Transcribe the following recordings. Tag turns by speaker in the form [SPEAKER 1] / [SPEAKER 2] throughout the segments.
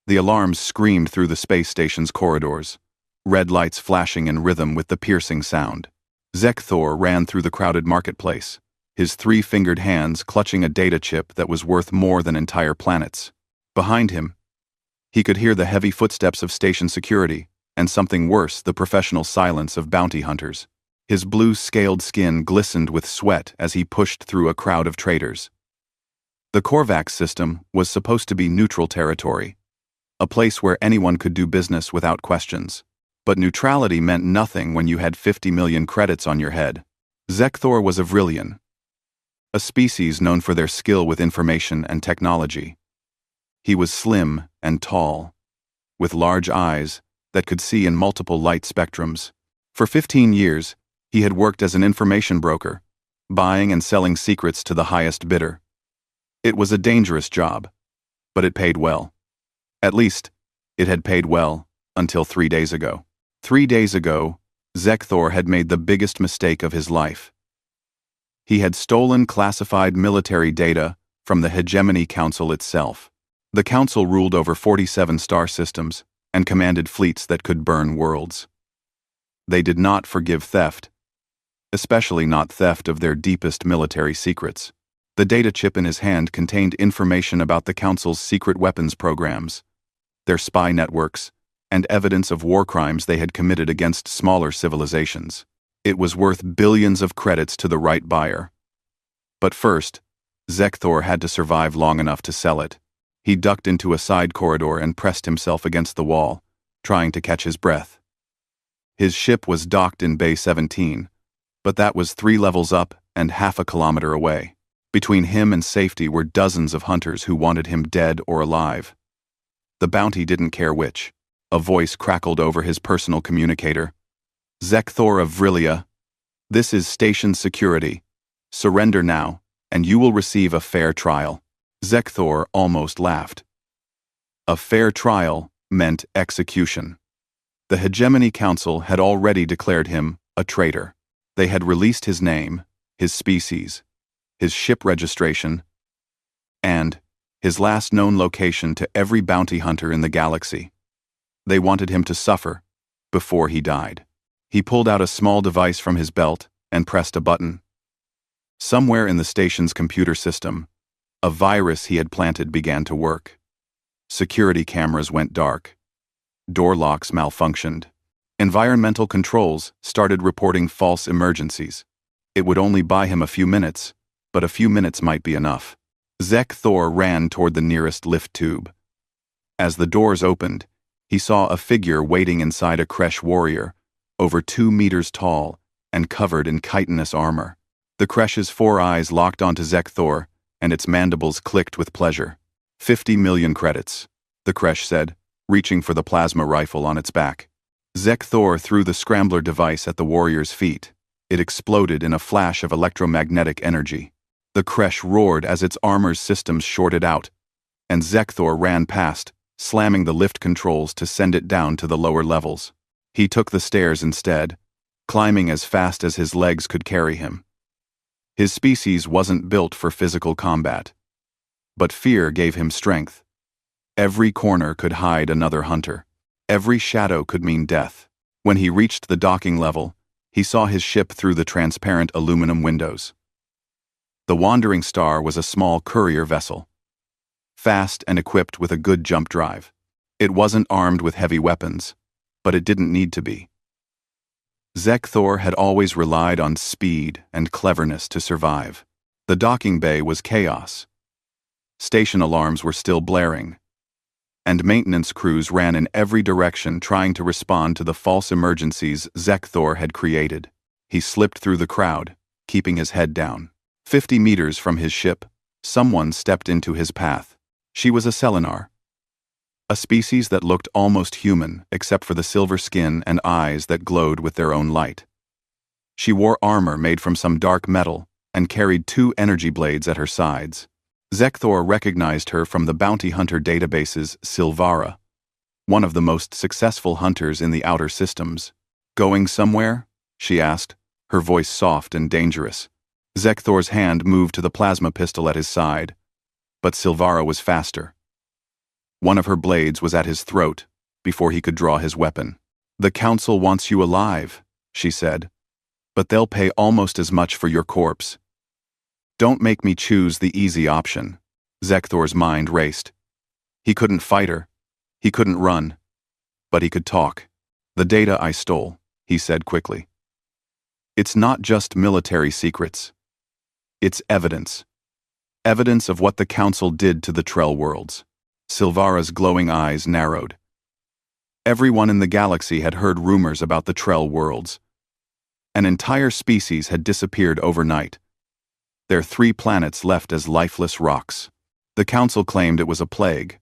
[SPEAKER 1] The alarms screamed through the space station's corridors, red lights flashing in rhythm with the piercing sound. Zekthor ran through the crowded marketplace, his three-fingered hands clutching a data chip that was worth more than entire planets. Behind him, he could hear the heavy footsteps of station security, and something worse, the professional silence of bounty hunters. His blue-scaled skin glistened with sweat as he pushed through a crowd of traders. The Korvax system was supposed to be neutral territory, a place where anyone could do business without questions. But neutrality meant nothing when you had 50 million credits on your head. Zekthor was a Vrillian, a species known for their skill with information and technology. He was slim and tall, with large eyes that could see in multiple light spectrums. For 15 years, he had worked as an information broker, buying and selling secrets to the highest bidder. It was a dangerous job, but it paid well. At least, it had paid well until 3 days ago. 3 days ago, Zekthor had made the biggest mistake of his life. He had stolen classified military data from the Hegemony Council itself. The Council ruled over 47 star systems and commanded fleets that could burn worlds. They did not forgive theft, especially not theft of their deepest military secrets. The data chip in his hand contained information about the Council's secret weapons programs, their spy networks, and evidence of war crimes they had committed against smaller civilizations. It was worth billions of credits to the right buyer. But first, Zekthor had to survive long enough to sell it. He ducked into a side corridor and pressed himself against the wall, trying to catch his breath. His ship was docked in Bay 17, but that was 3 levels up and half a kilometer away. Between him and safety were dozens of hunters who wanted him dead or alive. The bounty didn't care which. A voice crackled over his personal communicator. Zekthor of Vrillia, this is station security. Surrender now, and you will receive a fair trial. Zekthor almost laughed. A fair trial meant execution. The Hegemony Council had already declared him a traitor. They had released his name, his species, his ship registration, and his last known location to every bounty hunter in the galaxy. They wanted him to suffer before he died. He pulled out a small device from his belt and pressed a button. Somewhere in the station's computer system, a virus he had planted began to work. Security cameras went dark. Door locks malfunctioned. Environmental controls started reporting false emergencies. It would only buy him a few minutes, but a few minutes might be enough. Zekthor ran toward the nearest lift tube. As the doors opened, he saw a figure waiting inside a Kresh warrior, over 2 meters tall and covered in chitinous armor. The Kresh's 4 eyes locked onto Zekthor, and its mandibles clicked with pleasure. 50 million credits, the Kresh said, reaching for the plasma rifle on its back. Zekthor threw the scrambler device at the warrior's feet. It exploded in a flash of electromagnetic energy. The Kresh roared as its armor's systems shorted out, and Zekthor ran past, slamming the lift controls to send it down to the lower levels. He took the stairs instead, climbing as fast as his legs could carry him. His species wasn't built for physical combat, but fear gave him strength. Every corner could hide another hunter. Every shadow could mean death. When he reached the docking level, he saw his ship through the transparent aluminum windows. The Wandering Star was a small courier vessel, fast and equipped with a good jump drive. It wasn't armed with heavy weapons, but it didn't need to be. Zekthor had always relied on speed and cleverness to survive. The docking bay was chaos. Station alarms were still blaring, and maintenance crews ran in every direction trying to respond to the false emergencies Zekthor had created. He slipped through the crowd, keeping his head down. 50 meters from his ship, someone stepped into his path. She was a Selenar, a species that looked almost human except for the silver skin and eyes that glowed with their own light. She wore armor made from some dark metal and carried 2 energy blades at her sides. Zekthor recognized her from the bounty hunter database's Silvara, one of the most successful hunters in the outer systems. Going somewhere? She asked, her voice soft and dangerous. Zekthor's hand moved to the plasma pistol at his side, but Silvara was faster. One of her blades was at his throat before he could draw his weapon. "The council wants you alive," she said, "but they'll pay almost as much for your corpse. Don't make me choose the easy option." Zekthor's mind raced. He couldn't fight her. He couldn't run. But he could talk. "The data I stole," he said quickly. "It's not just military secrets. It's evidence. Evidence of what the council did to the Trell worlds." Silvara's glowing eyes narrowed. Everyone in the galaxy had heard rumors about the Trell worlds. An entire species had disappeared overnight. Their 3 planets left as lifeless rocks. The council claimed it was a plague,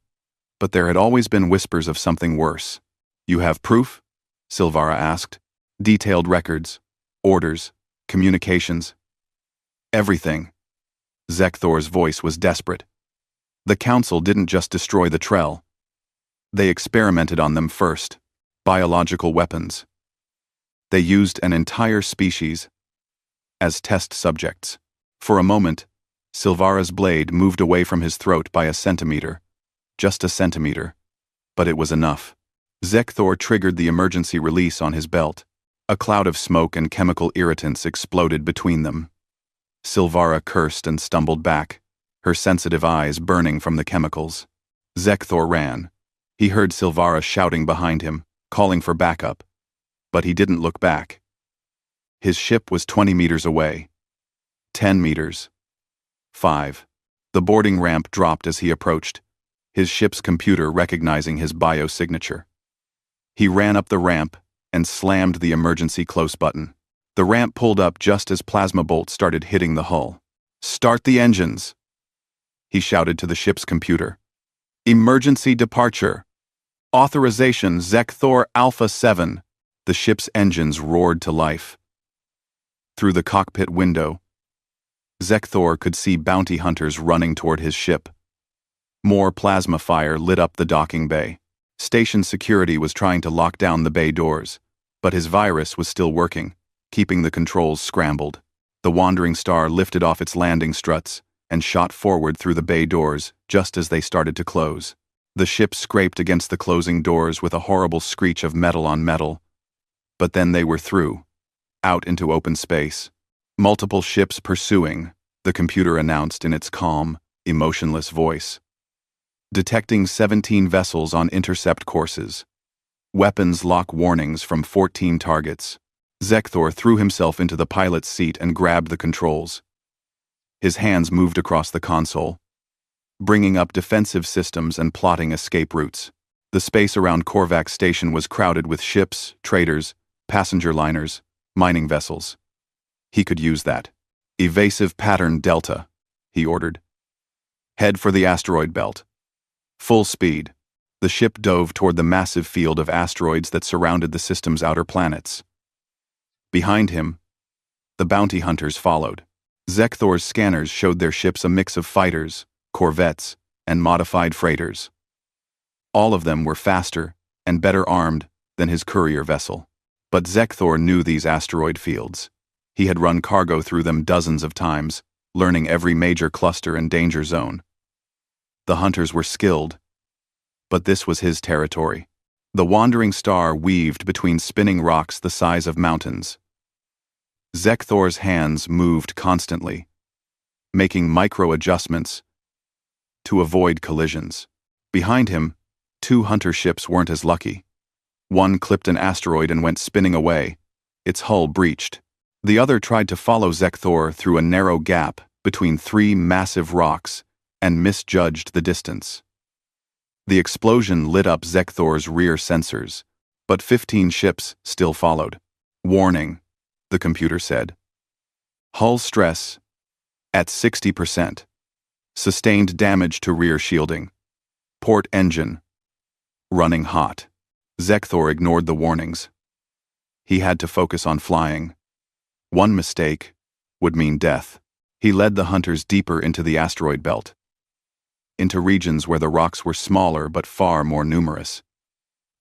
[SPEAKER 1] but there had always been whispers of something worse. "You have proof?" Silvara asked. "Detailed records, orders, communications." "Everything." Zekthor's voice was desperate. "The council didn't just destroy the Trell. They experimented on them first. Biological weapons. They used an entire species as test subjects." For a moment, Silvara's blade moved away from his throat by a centimeter. Just a centimeter. But it was enough. Zekthor triggered the emergency release on his belt. A cloud of smoke and chemical irritants exploded between them. Silvara cursed and stumbled back, her sensitive eyes burning from the chemicals. Zekthor ran. He heard Silvara shouting behind him, calling for backup. But he didn't look back. His ship was 20 meters away. 10 meters. 5. The boarding ramp dropped as he approached, his ship's computer recognizing his biosignature. He ran up the ramp and slammed the emergency close button. The ramp pulled up just as plasma bolts started hitting the hull. "Start the engines!" he shouted to the ship's computer. "Emergency departure. Authorization Zekthor Alpha 7. The ship's engines roared to life. Through the cockpit window, Zekthor could see bounty hunters running toward his ship. More plasma fire lit up the docking bay. Station security was trying to lock down the bay doors, but his virus was still working, keeping the controls scrambled. The Wandering Star lifted off its landing struts and shot forward through the bay doors just as they started to close. The ship scraped against the closing doors with a horrible screech of metal on metal. But then they were through, out into open space. "Multiple ships pursuing," the computer announced in its calm, emotionless voice. "Detecting 17 vessels on intercept courses. Weapons lock warnings from 14 targets." Zekthor threw himself into the pilot's seat and grabbed the controls. His hands moved across the console, bringing up defensive systems and plotting escape routes. The space around Korvax Station was crowded with ships, traders, passenger liners, mining vessels. He could use that. "Evasive pattern Delta," he ordered. "Head for the asteroid belt. Full speed." The ship dove toward the massive field of asteroids that surrounded the system's outer planets. Behind him, the bounty hunters followed. Zekthor's scanners showed their ships a mix of fighters, corvettes, and modified freighters. All of them were faster and better armed than his courier vessel. But Zekthor knew these asteroid fields. He had run cargo through them dozens of times, learning every major cluster and danger zone. The hunters were skilled, but this was his territory. The Wandering Star weaved between spinning rocks the size of mountains. Zekthor's hands moved constantly, making micro-adjustments to avoid collisions. Behind him, 2 hunter ships weren't as lucky. One clipped an asteroid and went spinning away, its hull breached. The other tried to follow Zekthor through a narrow gap between 3 massive rocks and misjudged the distance. The explosion lit up Zekthor's rear sensors, but 15 ships still followed. "Warning," the computer said. "Hull stress at 60%. Sustained damage to rear shielding. Port engine running hot." Zekthor ignored the warnings. He had to focus on flying. One mistake would mean death. He led the hunters deeper into the asteroid belt, into regions where the rocks were smaller but far more numerous.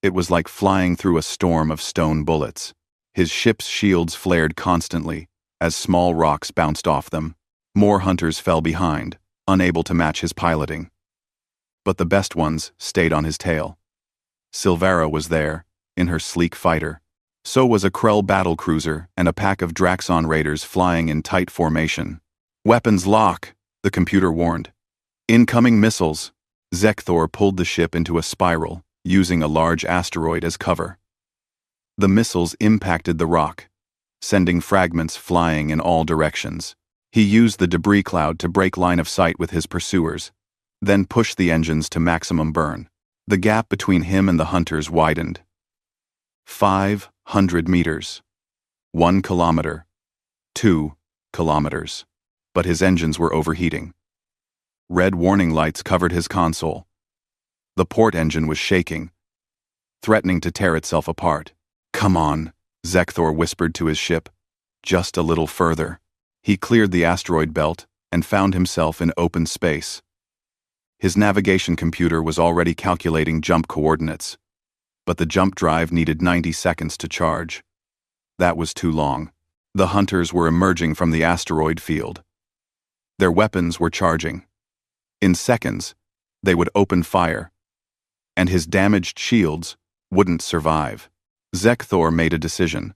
[SPEAKER 1] It was like flying through a storm of stone bullets. His ship's shields flared constantly as small rocks bounced off them. More hunters fell behind, unable to match his piloting. but the best ones stayed on his tail. Silvera was there, in her sleek fighter. So was a Krell battlecruiser and a pack of Draxon raiders flying in tight formation. "Weapons lock," the computer warned. "Incoming missiles." Zekthor pulled the ship into a spiral, using a large asteroid as cover. The missiles impacted the rock, sending fragments flying in all directions. He used the debris cloud to break line of sight with his pursuers, then pushed the engines to maximum burn. The gap between him and the hunters widened. 500 meters. 1 kilometer. 2 kilometers. But his engines were overheating. Red warning lights covered his console. The port engine was shaking, threatening to tear itself apart. "Come on," Zekthor whispered to his ship. "Just a little further." He cleared the asteroid belt and found himself in open space. His navigation computer was already calculating jump coordinates, but the jump drive needed 90 seconds to charge. That was too long. The hunters were emerging from the asteroid field. Their weapons were charging. In seconds, they would open fire, and his damaged shields wouldn't survive. Zekthor made a decision.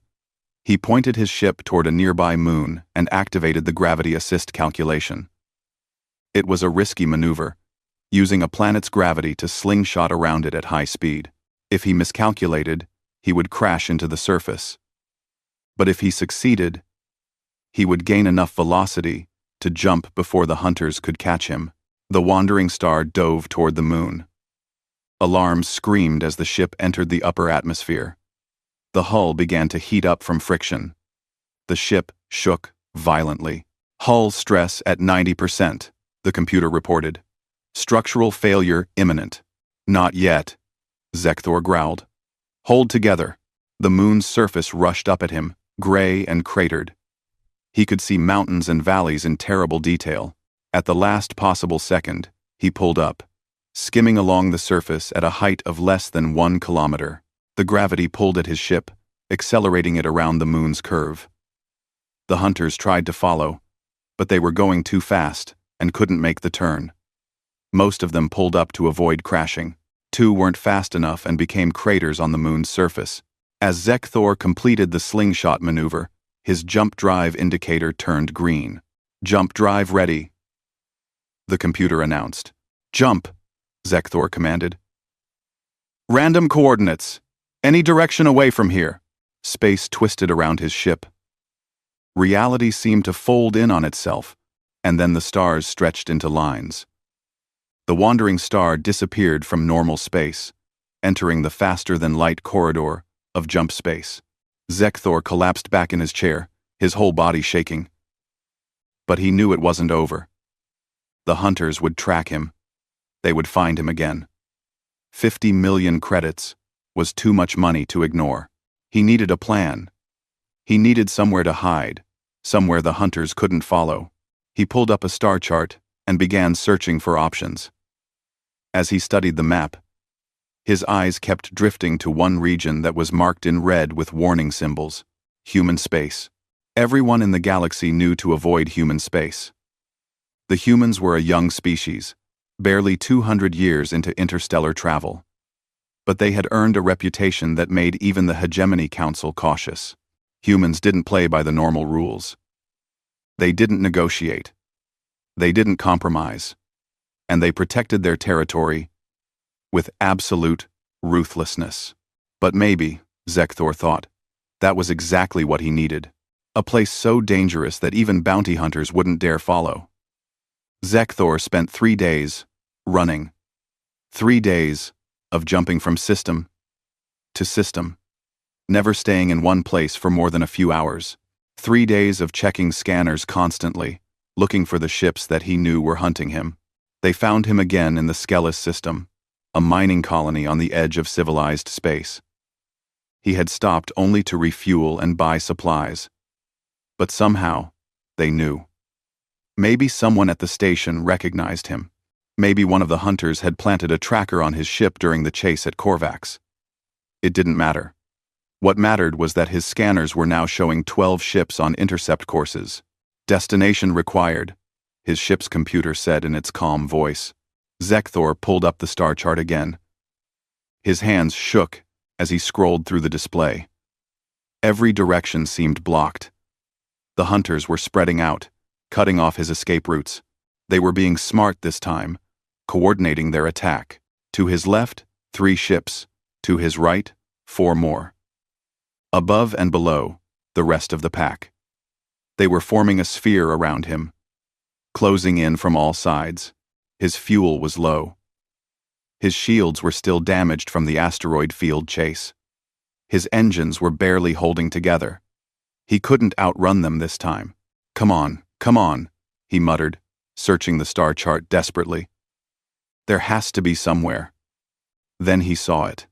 [SPEAKER 1] He pointed his ship toward a nearby moon and activated the gravity assist calculation. It was a risky maneuver, using a planet's gravity to slingshot around it at high speed. If he miscalculated, he would crash into the surface. But if he succeeded, he would gain enough velocity to jump before the hunters could catch him. The wandering star dove toward the moon. Alarms screamed as the ship entered the upper atmosphere. The hull began to heat up from friction. The ship shook violently. "Hull stress at 90%, the computer reported. "Structural failure imminent." "Not yet," Zekthor growled. "Hold together." The moon's surface rushed up at him, gray and cratered. He could see mountains and valleys in terrible detail. At the last possible second, he pulled up, skimming along the surface at a height of less than 1 kilometer. The gravity pulled at his ship, accelerating it around the moon's curve. The hunters tried to follow, but they were going too fast and couldn't make the turn. Most of them pulled up to avoid crashing. 2 weren't fast enough and became craters on the moon's surface. As Zekthor completed the slingshot maneuver, his jump drive indicator turned green. "Jump drive ready," the computer announced. "Jump," Zekthor commanded. "Random coordinates. Any direction away from here." Space twisted around his ship. Reality seemed to fold in on itself, and then the stars stretched into lines. The wandering star disappeared from normal space, entering the faster-than-light corridor of jump space. Zekthor collapsed back in his chair, his whole body shaking. But he knew it wasn't over. The hunters would track him. They would find him again. 50 million credits was too much money to ignore. He needed a plan. He needed somewhere to hide, somewhere the hunters couldn't follow. He pulled up a star chart and began searching for options. As he studied the map, his eyes kept drifting to one region that was marked in red with warning symbols: human space. Everyone in the galaxy knew to avoid human space. The humans were a young species, barely 200 years into interstellar travel. But they had earned a reputation that made even the Hegemony Council cautious. Humans didn't play by the normal rules. They didn't negotiate. They didn't compromise. And they protected their territory with absolute ruthlessness. But maybe, Zekthor thought, that was exactly what he needed. A place so dangerous that even bounty hunters wouldn't dare follow. Zekthor spent 3 days running. 3 days of jumping from system to system, never staying in one place for more than a few hours. 3 days of checking scanners constantly, looking for the ships that he knew were hunting him. They found him again in the Skelis system, a mining colony on the edge of civilized space. He had stopped only to refuel and buy supplies. But somehow, they knew. Maybe someone at the station recognized him. Maybe one of the hunters had planted a tracker on his ship during the chase at Korvax. It didn't matter. What mattered was that his scanners were now showing 12 ships on intercept courses. "Destination required," his ship's computer said in its calm voice. Zekthor pulled up the star chart again. His hands shook as he scrolled through the display. Every direction seemed blocked. The hunters were spreading out, cutting off his escape routes. They were being smart this time, coordinating their attack. To his left, 3 ships. To his right, 4 more. Above and below, the rest of the pack. They were forming a sphere around him, closing in from all sides. His fuel was low. His shields were still damaged from the asteroid field chase. His engines were barely holding together. He couldn't outrun them this time. Come on, he muttered, searching the star chart desperately. There has to be somewhere. Then he saw it.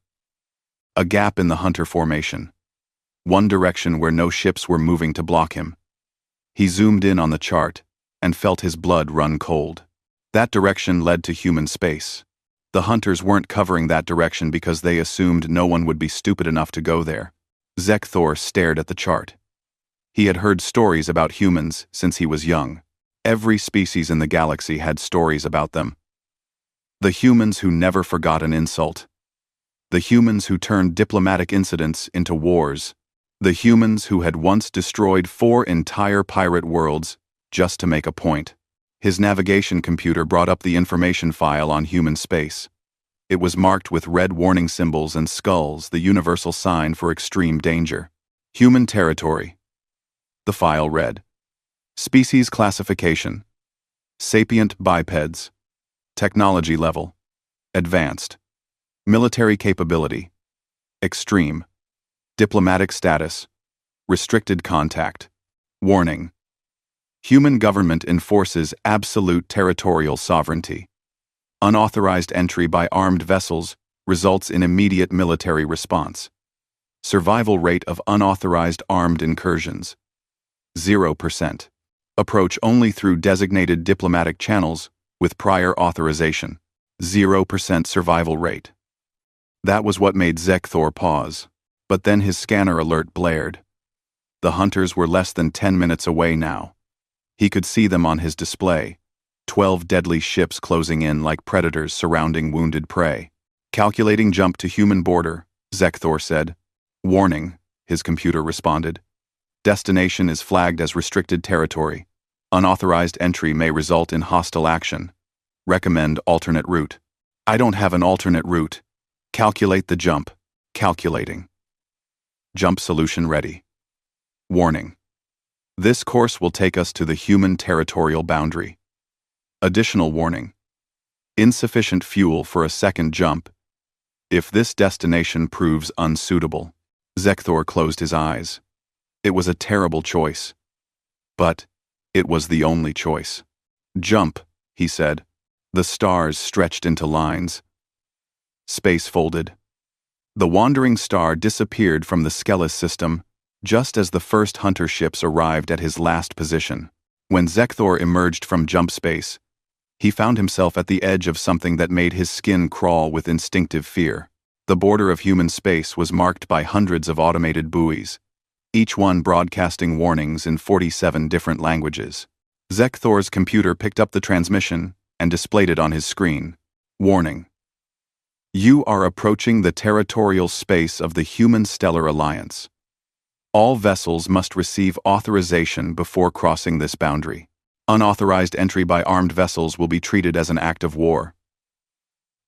[SPEAKER 1] A gap in the hunter formation. One direction where no ships were moving to block him. He zoomed in on the chart and felt his blood run cold. That direction led to human space. The hunters weren't covering that direction because they assumed no one would be stupid enough to go there. Zekthor stared at the chart. He had heard stories about humans since he was young. Every species in the galaxy had stories about them. The humans who never forgot an insult. The humans who turned diplomatic incidents into wars. The humans who had once destroyed 4 entire pirate worlds just to make a point. His navigation computer brought up the information file on human space. It was marked with red warning symbols and skulls, the universal sign for extreme danger. Human territory. The file read: Species classification. Sapient bipeds. Technology level. Advanced. Military capability. Extreme. Diplomatic status. Restricted contact. Warning. Human government enforces absolute territorial sovereignty. Unauthorized entry by armed vessels results in immediate military response. Survival rate of unauthorized armed incursions. 0%. Approach only through designated diplomatic channels with prior authorization. 0% survival rate. That was what made Zekthor pause, but then his scanner alert blared. The hunters were less than 10 minutes away now. He could see them on his display, 12 deadly ships closing in like predators surrounding wounded prey. Calculating jump to human border, Zekthor said. Warning, his computer responded. Destination is flagged as restricted territory. Unauthorized entry may result in hostile action. Recommend alternate route. I don't have an alternate route. Calculate the jump. Calculating. Jump solution ready. Warning. This course will take us to the human territorial boundary. Additional warning. Insufficient fuel for a second jump. If this destination proves unsuitable. Zekthor closed his eyes. It was a terrible choice. But it was the only choice. Jump, he said. The stars stretched into lines. Space folded. The wandering star disappeared from the Skelis system just as the first hunter ships arrived at his last position. When Zekthor emerged from jump space, he found himself at the edge of something that made his skin crawl with instinctive fear. The border of human space was marked by hundreds of automated buoys, each one broadcasting warnings in 47 different languages. Zekthor's computer picked up the transmission and displayed it on his screen. Warning. You are approaching the territorial space of the Human Stellar Alliance. All vessels must receive authorization before crossing this boundary. Unauthorized entry by armed vessels will be treated as an act of war.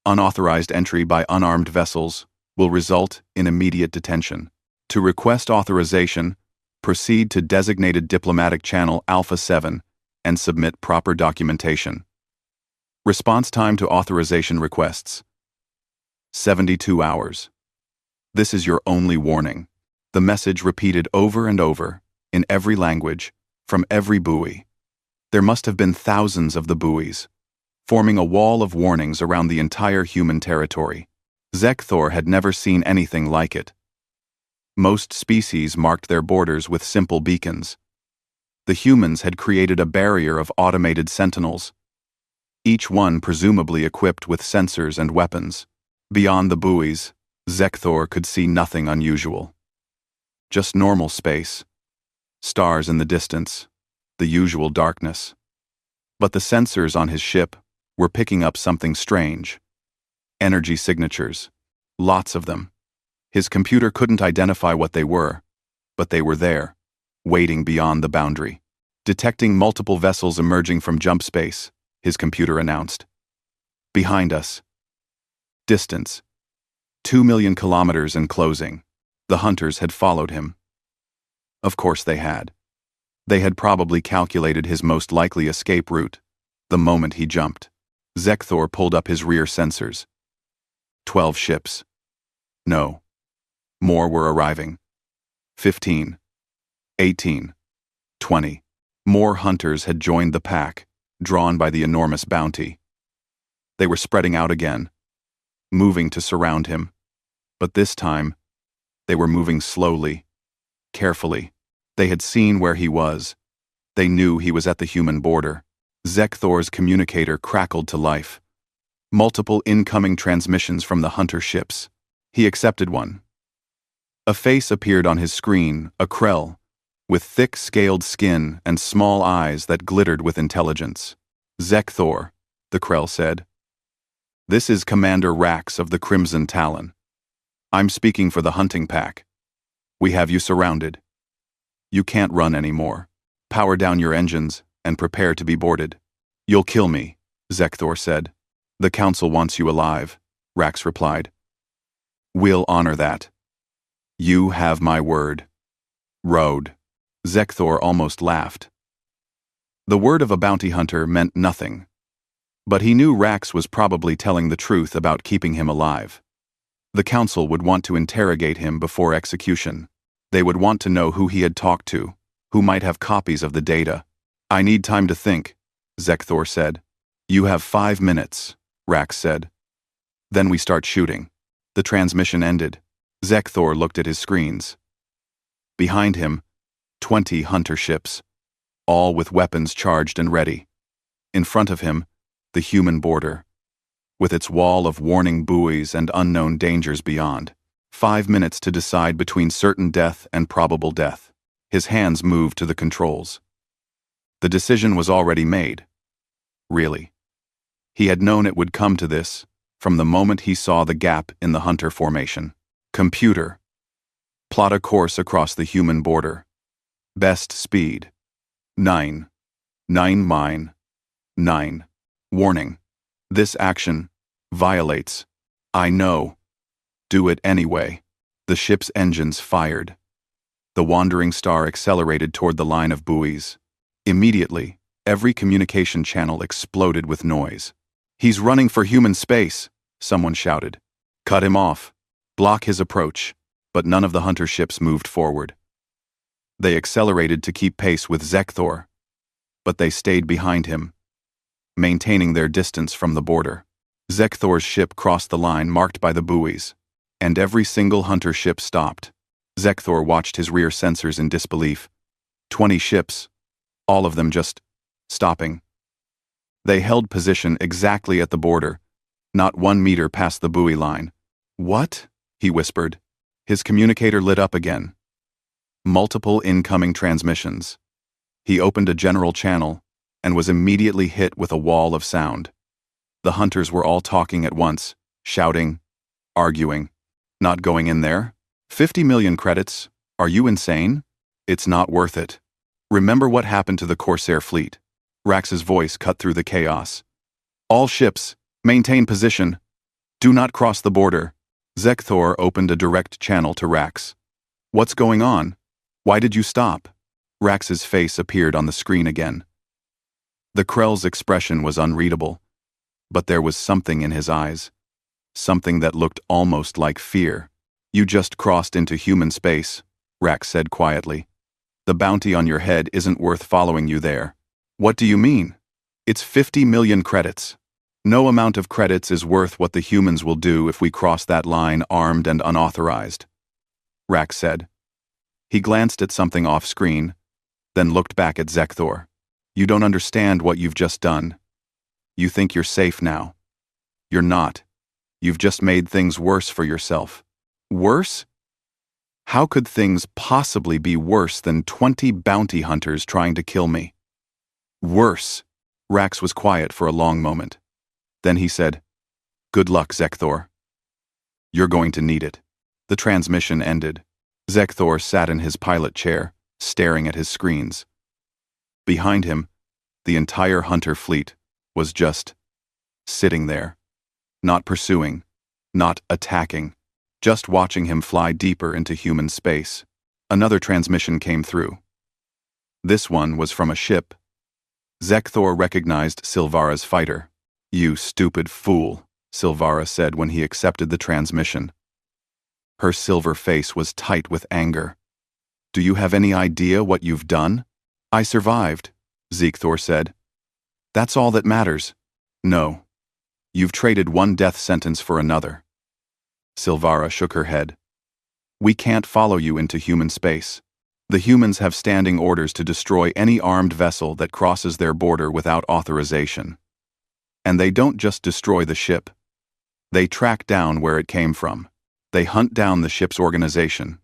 [SPEAKER 1] Unauthorized entry by unarmed vessels will result in immediate detention. To request authorization, proceed to designated diplomatic channel Alpha 7 and submit proper documentation. Response time to authorization requests: 72 hours. This is your only warning. The message repeated over and over, in every language, from every buoy. There must have been thousands of the buoys, forming a wall of warnings around the entire human territory. Zekthor had never seen anything like it. Most species marked their borders with simple beacons. The humans had created a barrier of automated sentinels, each one presumably equipped with sensors and weapons. Beyond the buoys, Zekthor could see nothing unusual. Just normal space. Stars in the distance, the usual darkness. But the sensors on his ship were picking up something strange. Energy signatures. Lots of them. His computer couldn't identify what they were, but they were there, waiting beyond the boundary. Detecting multiple vessels emerging from jump space, his computer announced. Behind us. Distance. 2 million kilometers and closing. The hunters had followed him. Of course they had. They had probably calculated his most likely escape route. The moment he jumped, Zekthor pulled up his rear sensors. 12 ships. No. More were arriving. 15. 18. 20. More hunters had joined the pack, drawn by the enormous bounty. They were spreading out again, moving to surround him. But this time, they were moving slowly, carefully. They had seen where he was. They knew he was at the human border. Zekthor's communicator crackled to life. Multiple incoming transmissions from the hunter ships. He accepted one. A face appeared on his screen, a Krell, with thick scaled skin and small eyes that glittered with intelligence. Zekthor, the Krell said. This is Commander Rax of the Crimson Talon. I'm speaking for the hunting pack. We have you surrounded. You can't run anymore. Power down your engines and prepare to be boarded. You'll kill me, Zekthor said. The Council wants you alive, Rax replied. We'll honor that. You have my word. Road. Zekthor almost laughed. The word of a bounty hunter meant nothing. But he knew Rax was probably telling the truth about keeping him alive. The Council would want to interrogate him before execution. They would want to know who he had talked to, who might have copies of the data. I need time to think, Zekthor said. You have 5 minutes, Rax said. Then we start shooting. The transmission ended. Zekthor looked at his screens. Behind him, 20 hunter ships, all with weapons charged and ready. In front of him, the human border, with its wall of warning buoys and unknown dangers beyond. 5 minutes to decide between certain death and probable death. His hands moved to the controls. The decision was already made. Really. He had known it would come to this from the moment he saw the gap in the hunter formation. Computer. Plot a course across the human border. Best speed. 9. 9 mine. 9. Warning. This action violates. I know. Do it anyway. The ship's engines fired. The wandering star accelerated toward the line of buoys. Immediately, every communication channel exploded with noise. He's running for human space, someone shouted. Cut him off. Block his approach. But none of the hunter ships moved forward. They accelerated to keep pace with Zekthor, but they stayed behind him, maintaining their distance from the border. Zekthor's ship crossed the line marked by the buoys, and every single hunter ship stopped. Zekthor watched his rear sensors in disbelief. 20 ships, all of them just stopping. They held position exactly at the border, not 1 meter past the buoy line. What? He whispered. His communicator lit up again. Multiple incoming transmissions. He opened a general channel and was immediately hit with a wall of sound. The hunters were all talking at once, shouting, arguing. Not going in there? 50 million credits? Are you insane? It's not worth it. Remember what happened to the Corsair fleet. Rax's voice cut through the chaos. All ships, maintain position. Do not cross the border. Zekthor opened a direct channel to Rax. What's going on? Why did you stop? Rax's face appeared on the screen again. The Krell's expression was unreadable, but there was something in his eyes. Something that looked almost like fear. You just crossed into human space, Rax said quietly. The bounty on your head isn't worth following you there. What do you mean? It's 50 million credits. No amount of credits is worth what the humans will do if we cross that line armed and unauthorized, Rax said. He glanced at something off-screen, then looked back at Zekthor. You don't understand what you've just done. You think you're safe now. You're not. You've just made things worse for yourself. Worse? How could things possibly be worse than 20 bounty hunters trying to kill me? Worse. Rax was quiet for a long moment. Then he said, "Good luck, Zekthor. You're going to need it." The transmission ended. Zekthor sat in his pilot chair, staring at his screens. Behind him, the entire hunter fleet was just sitting there, not pursuing, not attacking, just watching him fly deeper into human space. Another transmission came through. This one was from a ship. Zekthor recognized Silvara's fighter. "You stupid fool," Silvara said when he accepted the transmission. Her silver face was tight with anger. "Do you have any idea what you've done?" "I survived," Zekthor said. "That's all that matters." "No. You've traded one death sentence for another." Silvara shook her head. "We can't follow you into human space. The humans have standing orders to destroy any armed vessel that crosses their border without authorization. And they don't just destroy the ship. They track down where it came from. They hunt down the ship's organization.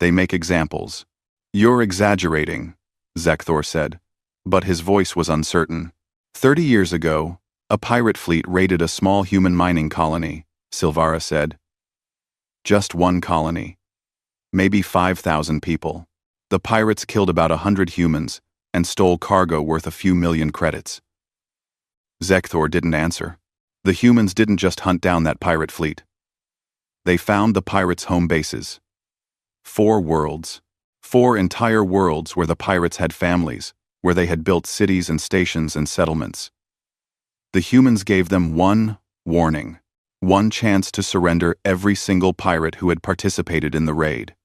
[SPEAKER 1] They make examples." "You're exaggerating," Zekthor said, but his voice was uncertain. 30 years ago, a pirate fleet raided a small human mining colony," Silvara said. "Just one colony. Maybe 5,000 people. The pirates killed about 100 humans and stole cargo worth a few million credits." Zekthor didn't answer. The humans didn't just hunt down that pirate fleet. They found the pirates' home bases. 4 worlds. 4 entire worlds where the pirates had families, where they had built cities and stations and settlements. The humans gave them one warning, one chance to surrender every single pirate who had participated in the raid.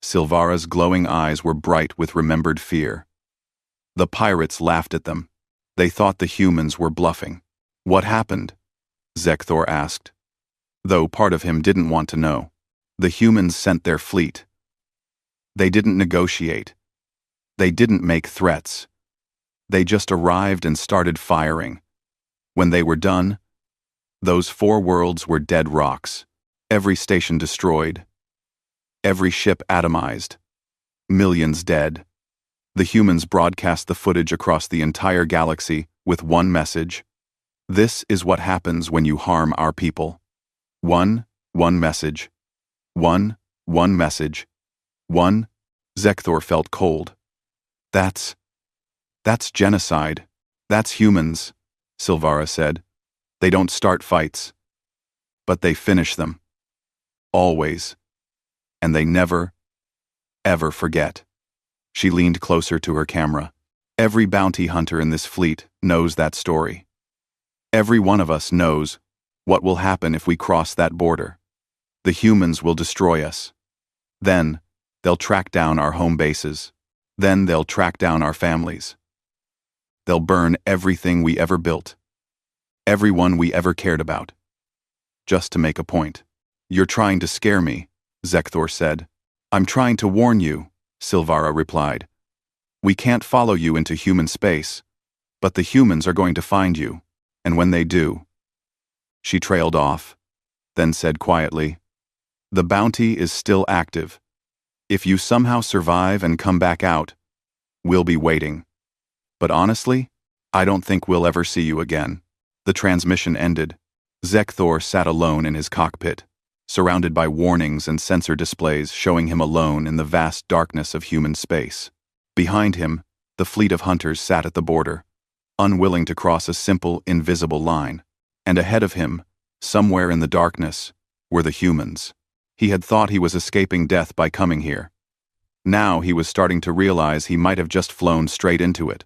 [SPEAKER 1] Silvara's glowing eyes were bright with remembered fear. The pirates laughed at them. They thought the humans were bluffing. "What happened?" Zekthor asked. Though part of him didn't want to know. The humans sent their fleet. They didn't negotiate. They didn't make threats. They just arrived and started firing. When they were done, those 4 worlds were dead rocks. Every station destroyed. Every ship atomized. Millions dead. The humans broadcast the footage across the entire galaxy with one message. "This is what happens when you harm our people." One message. One message. Zekthor felt cold. That's genocide. That's humans," Silvara said. "They don't start fights. But they finish them. Always. And they never, ever forget." She leaned closer to her camera. "Every bounty hunter in this fleet knows that story. Every one of us knows what will happen if we cross that border. The humans will destroy us. Then, they'll track down our home bases. Then they'll track down our families. They'll burn everything we ever built. Everyone we ever cared about. Just to make a point." "You're trying to scare me," Zekthor said. "I'm trying to warn you," Silvara replied. "We can't follow you into human space, but the humans are going to find you, and when they do..." She trailed off, then said quietly, "The bounty is still active. If you somehow survive and come back out, we'll be waiting. But honestly, I don't think we'll ever see you again." The transmission ended. Zekthor sat alone in his cockpit, surrounded by warnings and sensor displays showing him alone in the vast darkness of human space. Behind him, the fleet of hunters sat at the border, unwilling to cross a simple, invisible line. And ahead of him, somewhere in the darkness, were the humans. He had thought he was escaping death by coming here. Now he was starting to realize he might have just flown straight into it.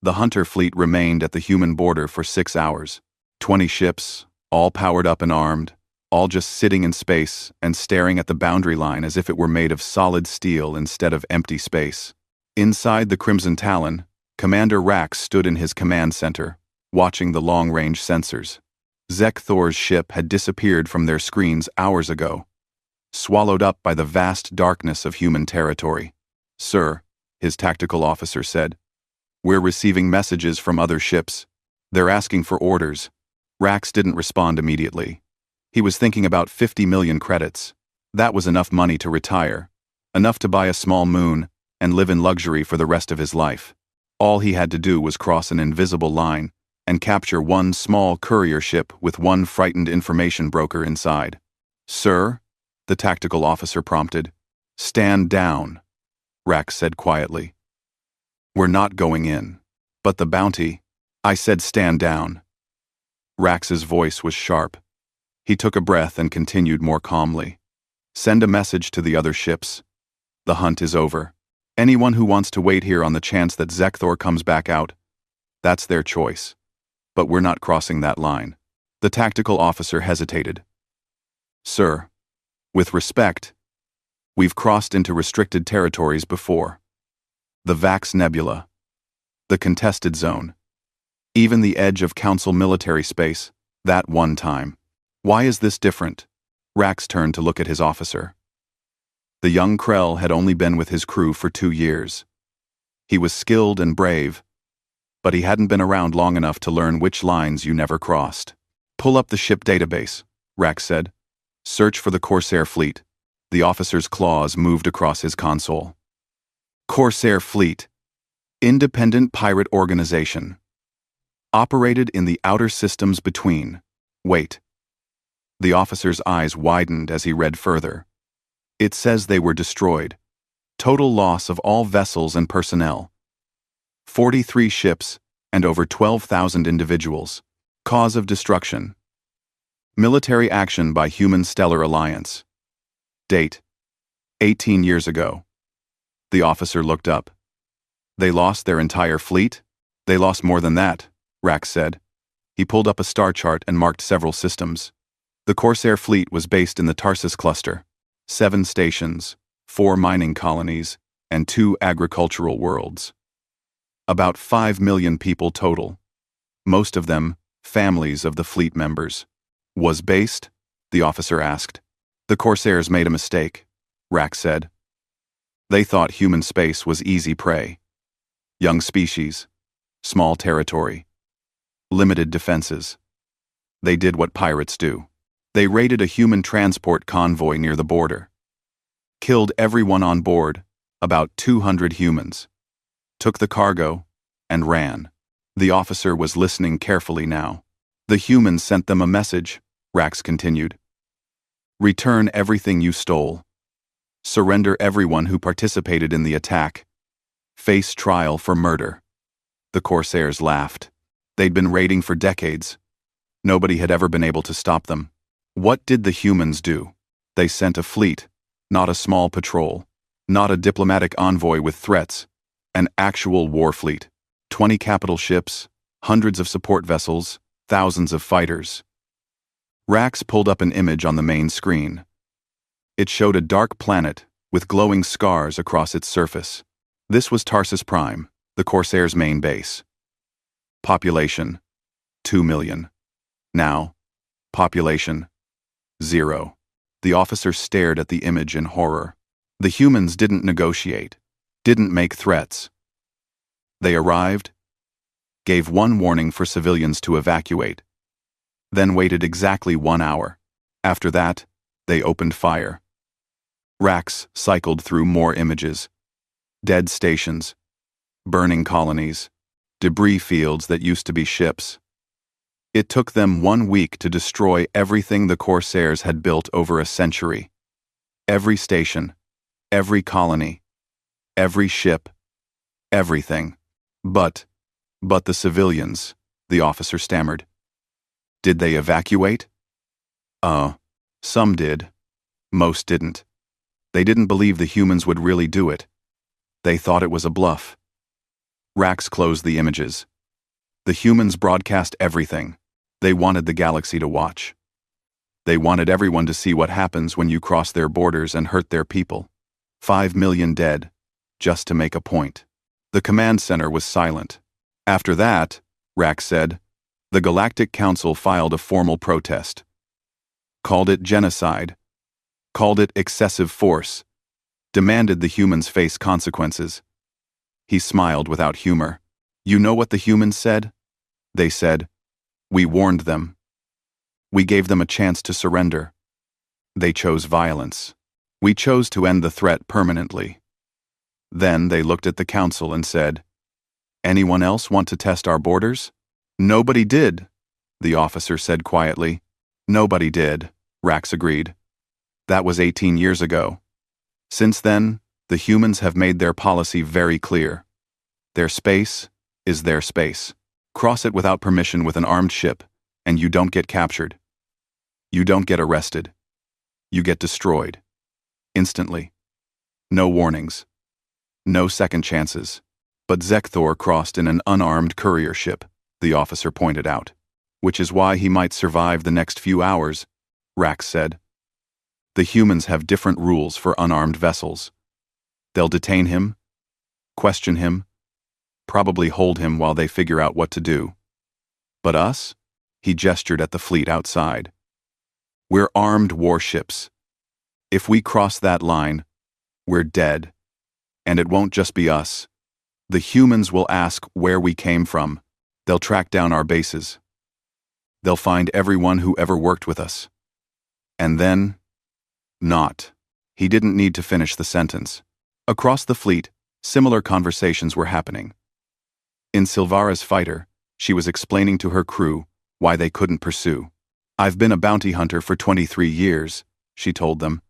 [SPEAKER 1] The hunter fleet remained at the human border for 6 hours. 20 ships, all powered up and armed, all just sitting in space and staring at the boundary line as if it were made of solid steel instead of empty space. Inside the Crimson Talon, Commander Rax stood in his command center, watching the long-range sensors. Zekthor's ship had disappeared from their screens hours ago, swallowed up by the vast darkness of human territory. "Sir," his tactical officer said, "we're receiving messages from other ships. They're asking for orders." Rax didn't respond immediately. He was thinking about 50 million credits. That was enough money to retire, enough to buy a small moon and live in luxury for the rest of his life. All he had to do was cross an invisible line and capture one small courier ship with one frightened information broker inside. Sir? The tactical officer prompted. Stand down, Rax said quietly. We're not going in. But the bounty. I said stand down. Rax's voice was sharp. He took a breath and continued more calmly. Send a message to the other ships. The hunt is over. Anyone who wants to wait here on the chance that Zekthor comes back out, that's their choice. But we're not crossing that line. The tactical officer hesitated. Sir, with respect, we've crossed into restricted territories before. The Vax Nebula, the contested zone, even the edge of Council military space, that one time. Why is this different? Rax turned to look at his officer. The young Krell had only been with his crew for 2 years. He was skilled and brave, but he hadn't been around long enough to learn which lines you never crossed. Pull up the ship database, Rax said. Search for the Corsair fleet. The officer's claws moved across his console. Corsair Fleet, independent pirate organization. Operated in the outer systems between. Wait. The officer's eyes widened as he read further. It says they were destroyed. Total loss of all vessels and personnel. 43 ships and over 12,000 individuals. Cause of destruction. Military action by Human Stellar Alliance. Date: 18 years ago. The officer looked up. They lost their entire fleet? They lost more than that, Rax said. He pulled up a star chart and marked several systems. The Corsair fleet was based in the Tarsus cluster. 7 stations, 4 mining colonies, and 2 agricultural worlds. About 5 million people total. Most of them families of the fleet members. Was based? The officer asked. The Corsairs made a mistake, Rax said. They thought human space was easy prey. Young species, small territory, limited defenses. They did what pirates do. They raided a human transport convoy near the border. Killed everyone on board, about 200 humans. Took the cargo and ran. The officer was listening carefully now. The humans sent them a message, Rax continued. Return everything you stole. Surrender everyone who participated in the attack. Face trial for murder. The Corsairs laughed. They'd been raiding for decades. Nobody had ever been able to stop them. What did the humans do? They sent a fleet, not a small patrol, not a diplomatic envoy with threats, an actual war fleet. 20 capital ships, hundreds of support vessels, thousands of fighters. Rax pulled up an image on the main screen. It showed a dark planet with glowing scars across its surface. This was Tarsus Prime, the Corsairs' main base. Population: 2 million. Now, population: 0. The officer stared at the image in horror. The humans didn't negotiate, didn't make threats. They arrived, gave one warning for civilians to evacuate, then waited exactly 1 hour. After that, they opened fire. Rax cycled through more images. Dead stations, burning colonies, debris fields that used to be ships. It took them 1 week to destroy everything the Corsairs had built over a century. Every station, every colony, every ship, everything. But the civilians, the officer stammered. Did they evacuate? Some did. Most didn't. They didn't believe the humans would really do it. They thought it was a bluff. Rax closed the images. The humans broadcast everything. They wanted the galaxy to watch. They wanted everyone to see what happens when you cross their borders and hurt their people. 5 million dead, just to make a point. The command center was silent. After that, Rax said, the Galactic Council filed a formal protest. Called it genocide. Called it excessive force. Demanded the humans face consequences. He smiled without humor. You know what the humans said? They said, we warned them. We gave them a chance to surrender. They chose violence. We chose to end the threat permanently. Then they looked at the council and said, anyone else want to test our borders? Nobody did, the officer said quietly. Nobody did, Rax agreed. That was 18 years ago. Since then, the humans have made their policy very clear. Their space is their space. Cross it without permission with an armed ship, and you don't get captured. You don't get arrested. You get destroyed. Instantly. No warnings. No second chances. But Zekthor crossed in an unarmed courier ship, the officer pointed out. Which is why he might survive the next few hours, Rax said. The humans have different rules for unarmed vessels. They'll detain him, question him, probably hold him while they figure out what to do. But us? He gestured at the fleet outside. We're armed warships. If we cross that line, we're dead. And it won't just be us. The humans will ask where we came from. They'll track down our bases. They'll find everyone who ever worked with us. And then, not. He didn't need to finish the sentence. Across the fleet, similar conversations were happening. In Silvara's fighter, she was explaining to her crew why they couldn't pursue. I've been a bounty hunter for 23 years, she told them.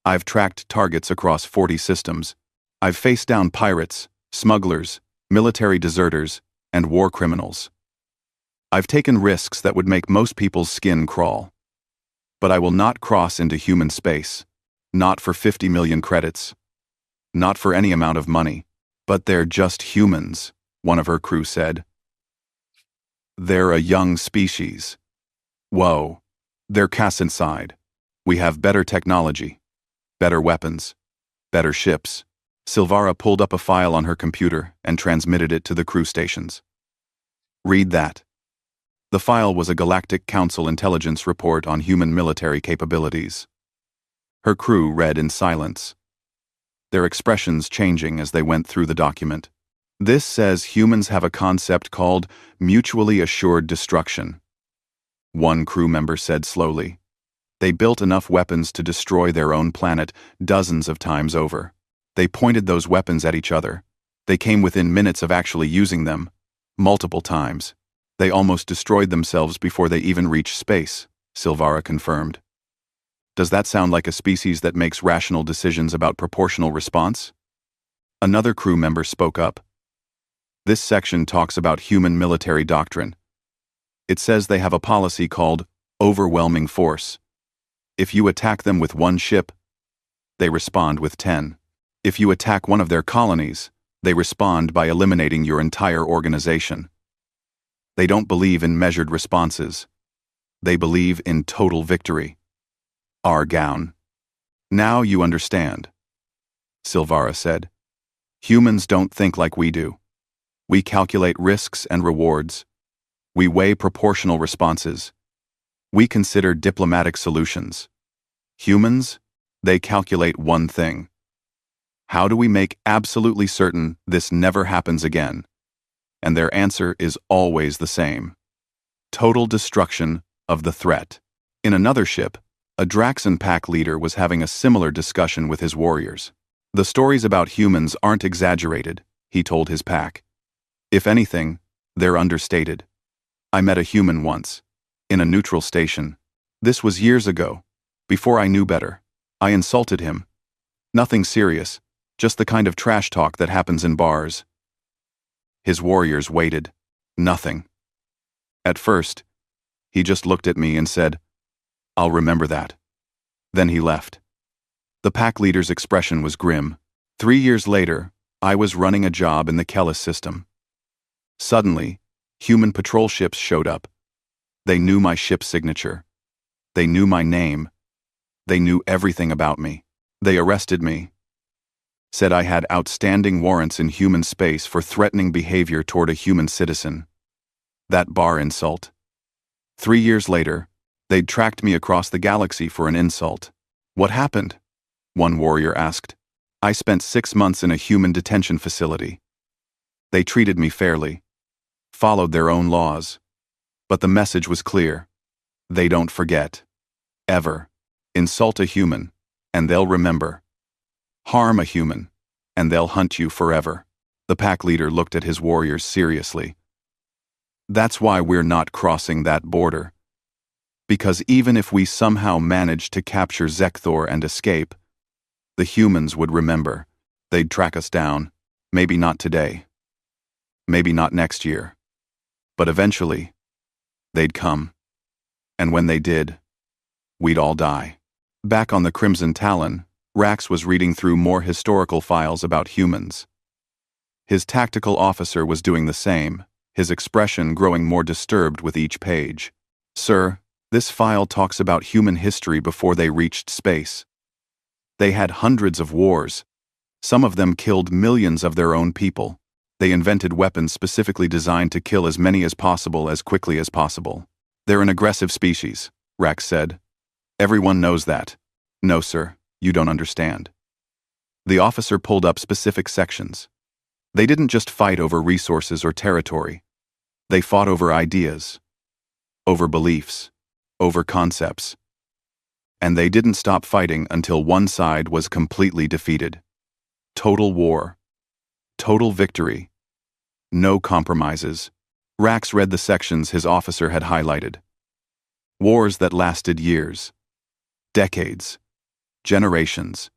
[SPEAKER 1] I've tracked targets across 40 systems. I've faced down pirates, smugglers, military deserters, and war criminals. I've taken risks that would make most people's skin crawl. But I will not cross into human space. Not for 50 million credits. Not for any amount of money. But they're just humans, one of her crew said. They're a young species. Whoa. They're cast inside. We have better technology. Better weapons. Better ships. Silvara pulled up a file on her computer and transmitted it to the crew stations. Read that. The file was a Galactic Council intelligence report on human military capabilities. Her crew read in silence, their expressions changing as they went through the document. This says humans have a concept called mutually assured destruction. One crew member said slowly. They built enough weapons to destroy their own planet dozens of times over. They pointed those weapons at each other. They came within minutes of actually using them, multiple times. They almost destroyed themselves before they even reached space, Silvara confirmed. Does that sound like a species that makes rational decisions about proportional response? Another crew member spoke up. This section talks about human military doctrine. It says they have a policy called overwhelming force. If you attack them with one ship, they respond with 10. If you attack one of their colonies, they respond by eliminating your entire organization. They don't believe in measured responses. They believe in total victory. Argown. Now you understand, Silvara said. Humans don't think like we do. We calculate risks and rewards. We weigh proportional responses. We consider diplomatic solutions. Humans, they calculate one thing. How do we make absolutely certain this never happens again? And their answer is always the same. Total destruction of the threat. In another ship, a Draxan pack leader was having a similar discussion with his warriors. The stories about humans aren't exaggerated, he told his pack. If anything, they're understated. I met a human once, in a neutral station. This was years ago, before I knew better. I insulted him. Nothing serious, just the kind of trash talk that happens in bars. His warriors waited. Nothing. At first, he just looked at me and said, I'll remember that. Then he left. The pack leader's expression was grim. 3 years later, I was running a job in the Kellis system. Suddenly, human patrol ships showed up. They knew my ship's signature. They knew my name. They knew everything about me. They arrested me. Said I had outstanding warrants in human space for threatening behavior toward a human citizen. That bar insult. 3 years later, they'd tracked me across the galaxy for an insult. What happened? One warrior asked. I spent 6 months in a human detention facility. They treated me fairly, followed their own laws. But the message was clear. They don't forget. Ever. Insult a human, and they'll remember. Harm a human, and they'll hunt you forever. The pack leader looked at his warriors seriously. That's why we're not crossing that border. Because even if we somehow managed to capture Zekthor and escape, the humans would remember. They'd track us down. Maybe not today. Maybe not next year. But eventually, they'd come. And when they did, we'd all die. Back on the Crimson Talon, Rax was reading through more historical files about humans. His tactical officer was doing the same, his expression growing more disturbed with each page. Sir, this file talks about human history before they reached space. They had hundreds of wars. Some of them killed millions of their own people. They invented weapons specifically designed to kill as many as possible as quickly as possible. They're an aggressive species, Rax said. Everyone knows that. No, sir, you don't understand. The officer pulled up specific sections. They didn't just fight over resources or territory. They fought over ideas, over beliefs, over concepts. And they didn't stop fighting until one side was completely defeated. Total war. Total victory. No compromises. Rax read the sections his officer had highlighted. Wars that lasted years. Decades. Generations.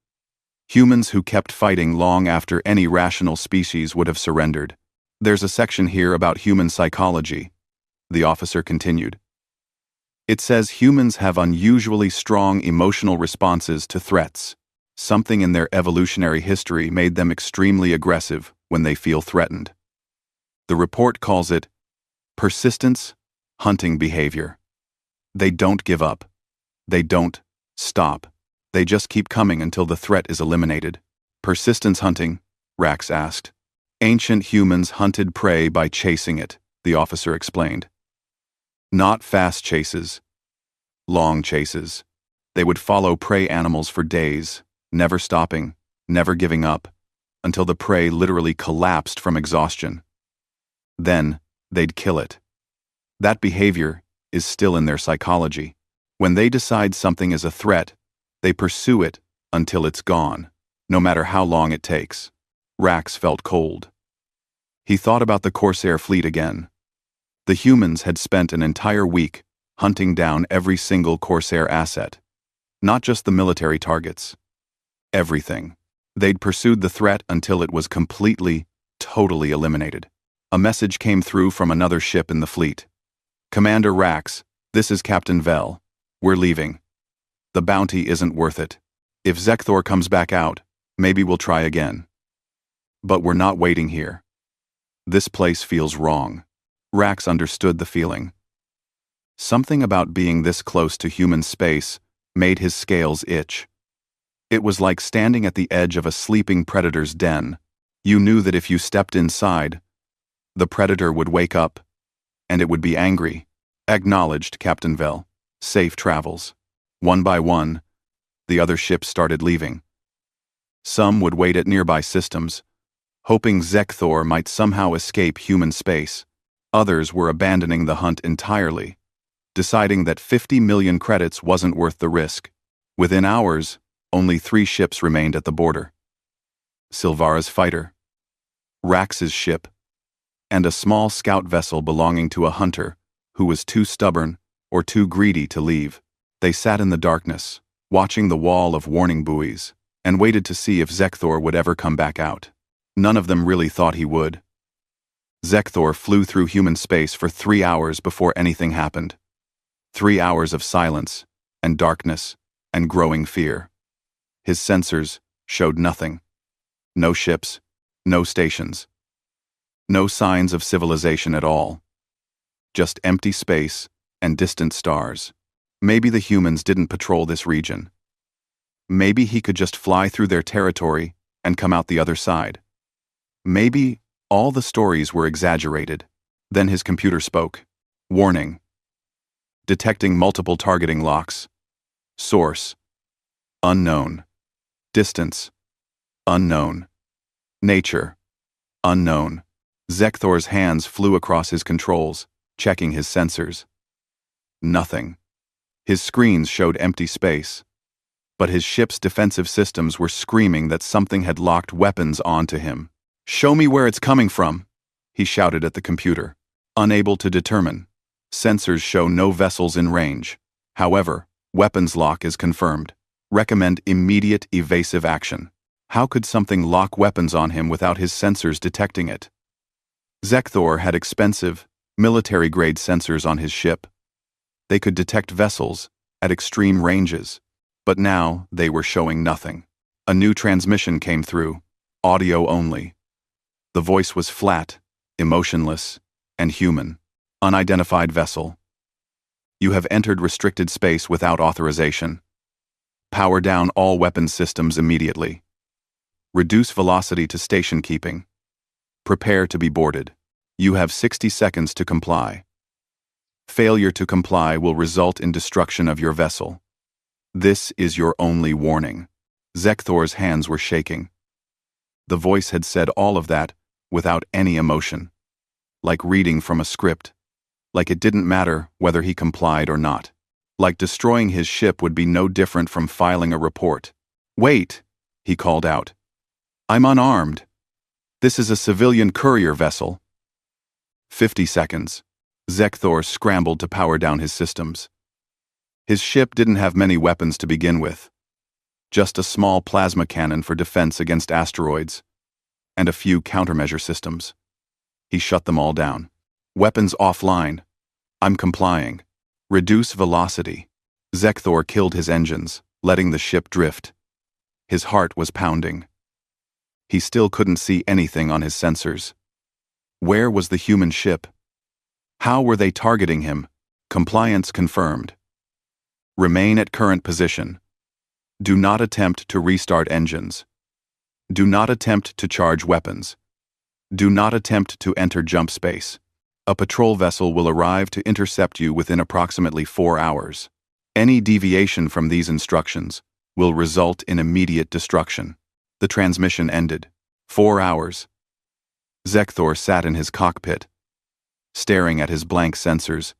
[SPEAKER 1] Humans who kept fighting long after any rational species would have surrendered. There's a section here about human psychology, the officer continued. It says humans have unusually strong emotional responses to threats. Something in their evolutionary history made them extremely aggressive when they feel threatened. The report calls it persistence, hunting behavior. They don't give up. They don't stop. They just keep coming until the threat is eliminated. Persistence hunting, Rax asked. Ancient humans hunted prey by chasing it, the officer explained. Not fast chases. Long chases. They would follow prey animals for days, never stopping, never giving up, until the prey literally collapsed from exhaustion. Then, they'd kill it. That behavior is still in their psychology. When they decide something is a threat, they pursue it until it's gone, no matter how long it takes. Rax felt cold. He thought about the Corsair fleet again. The humans had spent an entire week hunting down every single Corsair asset. Not just the military targets. Everything. They'd pursued the threat until it was completely, totally eliminated. A message came through from another ship in the fleet. Commander Rax, this is Captain Vel. We're leaving. The bounty isn't worth it. If Zekthor comes back out, maybe we'll try again. But we're not waiting here. This place feels wrong. Rax understood the feeling. Something about being this close to human space made his scales itch. It was like standing at the edge of a sleeping predator's den. You knew that if you stepped inside, the predator would wake up, and it would be angry. Acknowledged, Captain Vel. Safe travels. One by one, the other ships started leaving. Some would wait at nearby systems, hoping Zekthor might somehow escape human space. Others were abandoning the hunt entirely, deciding that 50 million credits wasn't worth the risk. Within hours, only 3 ships remained at the border. Silvara's fighter, Rax's ship, and a small scout vessel belonging to a hunter who was too stubborn or too greedy to leave. They sat in the darkness, watching the wall of warning buoys, and waited to see if Zekthor would ever come back out. None of them really thought he would. Zekthor flew through human space for 3 hours before anything happened. 3 hours of silence, and darkness, and growing fear. His sensors showed nothing. No ships, no stations. No signs of civilization at all. Just empty space and distant stars. Maybe the humans didn't patrol this region. Maybe he could just fly through their territory and come out the other side. Maybe all the stories were exaggerated. Then his computer spoke. Warning. Detecting multiple targeting locks. Source. Unknown. Distance. Unknown. Nature. Unknown. Zekthor's hands flew across his controls, checking his sensors. Nothing. His screens showed empty space. But his ship's defensive systems were screaming that something had locked weapons onto him. Show me where it's coming from, he shouted at the computer. Unable to determine. Sensors show no vessels in range. However, weapons lock is confirmed. Recommend immediate evasive action. How could something lock weapons on him without his sensors detecting it? Zekthor had expensive, military-grade sensors on his ship. They could detect vessels at extreme ranges, but now they were showing nothing. A new transmission came through, audio only. The voice was flat, emotionless, and human. Unidentified vessel. You have entered restricted space without authorization. Power down all weapons systems immediately. Reduce velocity to station keeping. Prepare to be boarded. You have 60 seconds to comply. Failure to comply will result in destruction of your vessel. This is your only warning. Zekthor's hands were shaking. The voice had said all of that without any emotion. Like reading from a script. Like it didn't matter whether he complied or not. Like destroying his ship would be no different from filing a report. Wait, he called out. I'm unarmed. This is a civilian courier vessel. 50 seconds. Zekthor scrambled to power down his systems. His ship didn't have many weapons to begin with. Just a small plasma cannon for defense against asteroids, and a few countermeasure systems. He shut them all down. Weapons offline. I'm complying. Reduce velocity. Zekthor killed his engines, letting the ship drift. His heart was pounding. He still couldn't see anything on his sensors. Where was the human ship? How were they targeting him? Compliance confirmed. Remain at current position. Do not attempt to restart engines. Do not attempt to charge weapons. Do not attempt to enter jump space. A patrol vessel will arrive to intercept you within approximately 4 hours. Any deviation from these instructions will result in immediate destruction. The transmission ended. 4 hours. Zekthor sat in his cockpit, staring at his blank sensors,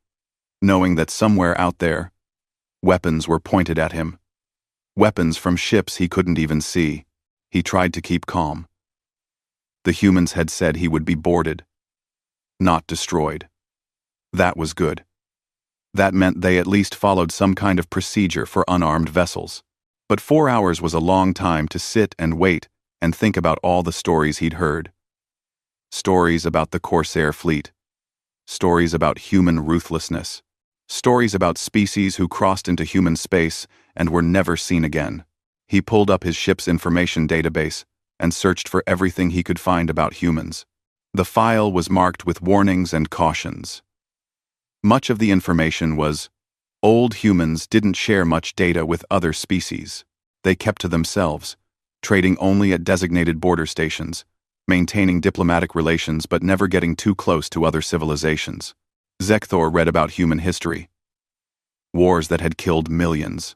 [SPEAKER 1] knowing that somewhere out there, weapons were pointed at him. Weapons from ships he couldn't even see. He tried to keep calm. The humans had said he would be boarded, not destroyed. That was good. That meant they at least followed some kind of procedure for unarmed vessels. But 4 hours was a long time to sit and wait and think about all the stories he'd heard. Stories about the Corsair fleet. Stories about human ruthlessness. Stories about species who crossed into human space and were never seen again. He pulled up his ship's information database and searched for everything he could find about humans. The file was marked with warnings and cautions. Much of the information was, old humans didn't share much data with other species. They kept to themselves, trading only at designated border stations, maintaining diplomatic relations but never getting too close to other civilizations. Zekthor read about human history. Wars that had killed millions.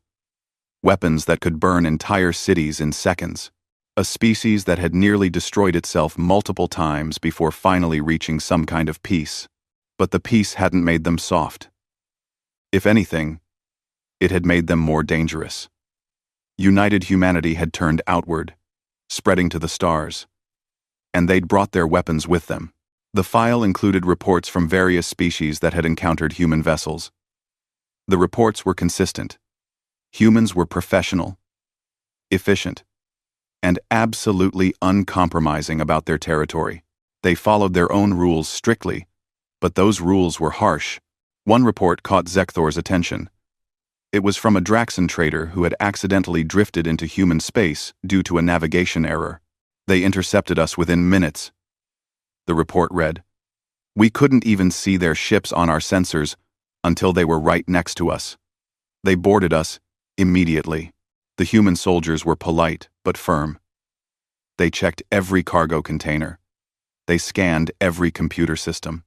[SPEAKER 1] Weapons that could burn entire cities in seconds. A species that had nearly destroyed itself multiple times before finally reaching some kind of peace. But the peace hadn't made them soft. If anything, it had made them more dangerous. United humanity had turned outward, spreading to the stars. And they'd brought their weapons with them. The file included reports from various species that had encountered human vessels. The reports were consistent. Humans were professional, efficient, and absolutely uncompromising about their territory. They followed their own rules strictly, but those rules were harsh. One report caught Zekthor's attention. It was from a Draxan trader who had accidentally drifted into human space due to a navigation error. They intercepted us within minutes. The report read, "We couldn't even see their ships on our sensors until they were right next to us. They boarded us immediately." The human soldiers were polite but firm. They checked every cargo container. They scanned every computer system.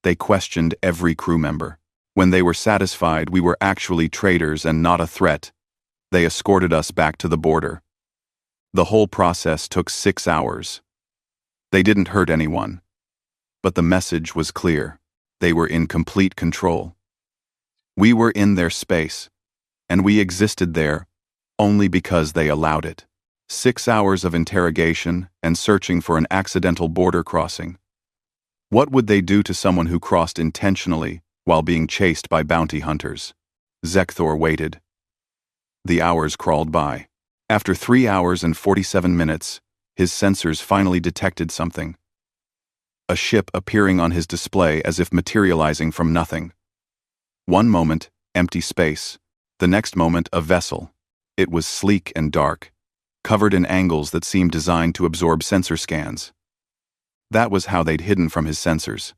[SPEAKER 1] They questioned every crew member. When they were satisfied we were actually traders and not a threat, they escorted us back to the border. The whole process took 6 hours. They didn't hurt anyone. But the message was clear. They were in complete control. We were in their space, and we existed there only because they allowed it. 6 hours of interrogation and searching for an accidental border crossing. What would they do to someone who crossed intentionally while being chased by bounty hunters? Zekthor waited. The hours crawled by. After 3 hours and 47 minutes, his sensors finally detected something. A ship appearing on his display as if materializing from nothing. One moment, empty space. The next moment, a vessel. It was sleek and dark, covered in angles that seemed designed to absorb sensor scans. That was how they'd hidden from his sensors.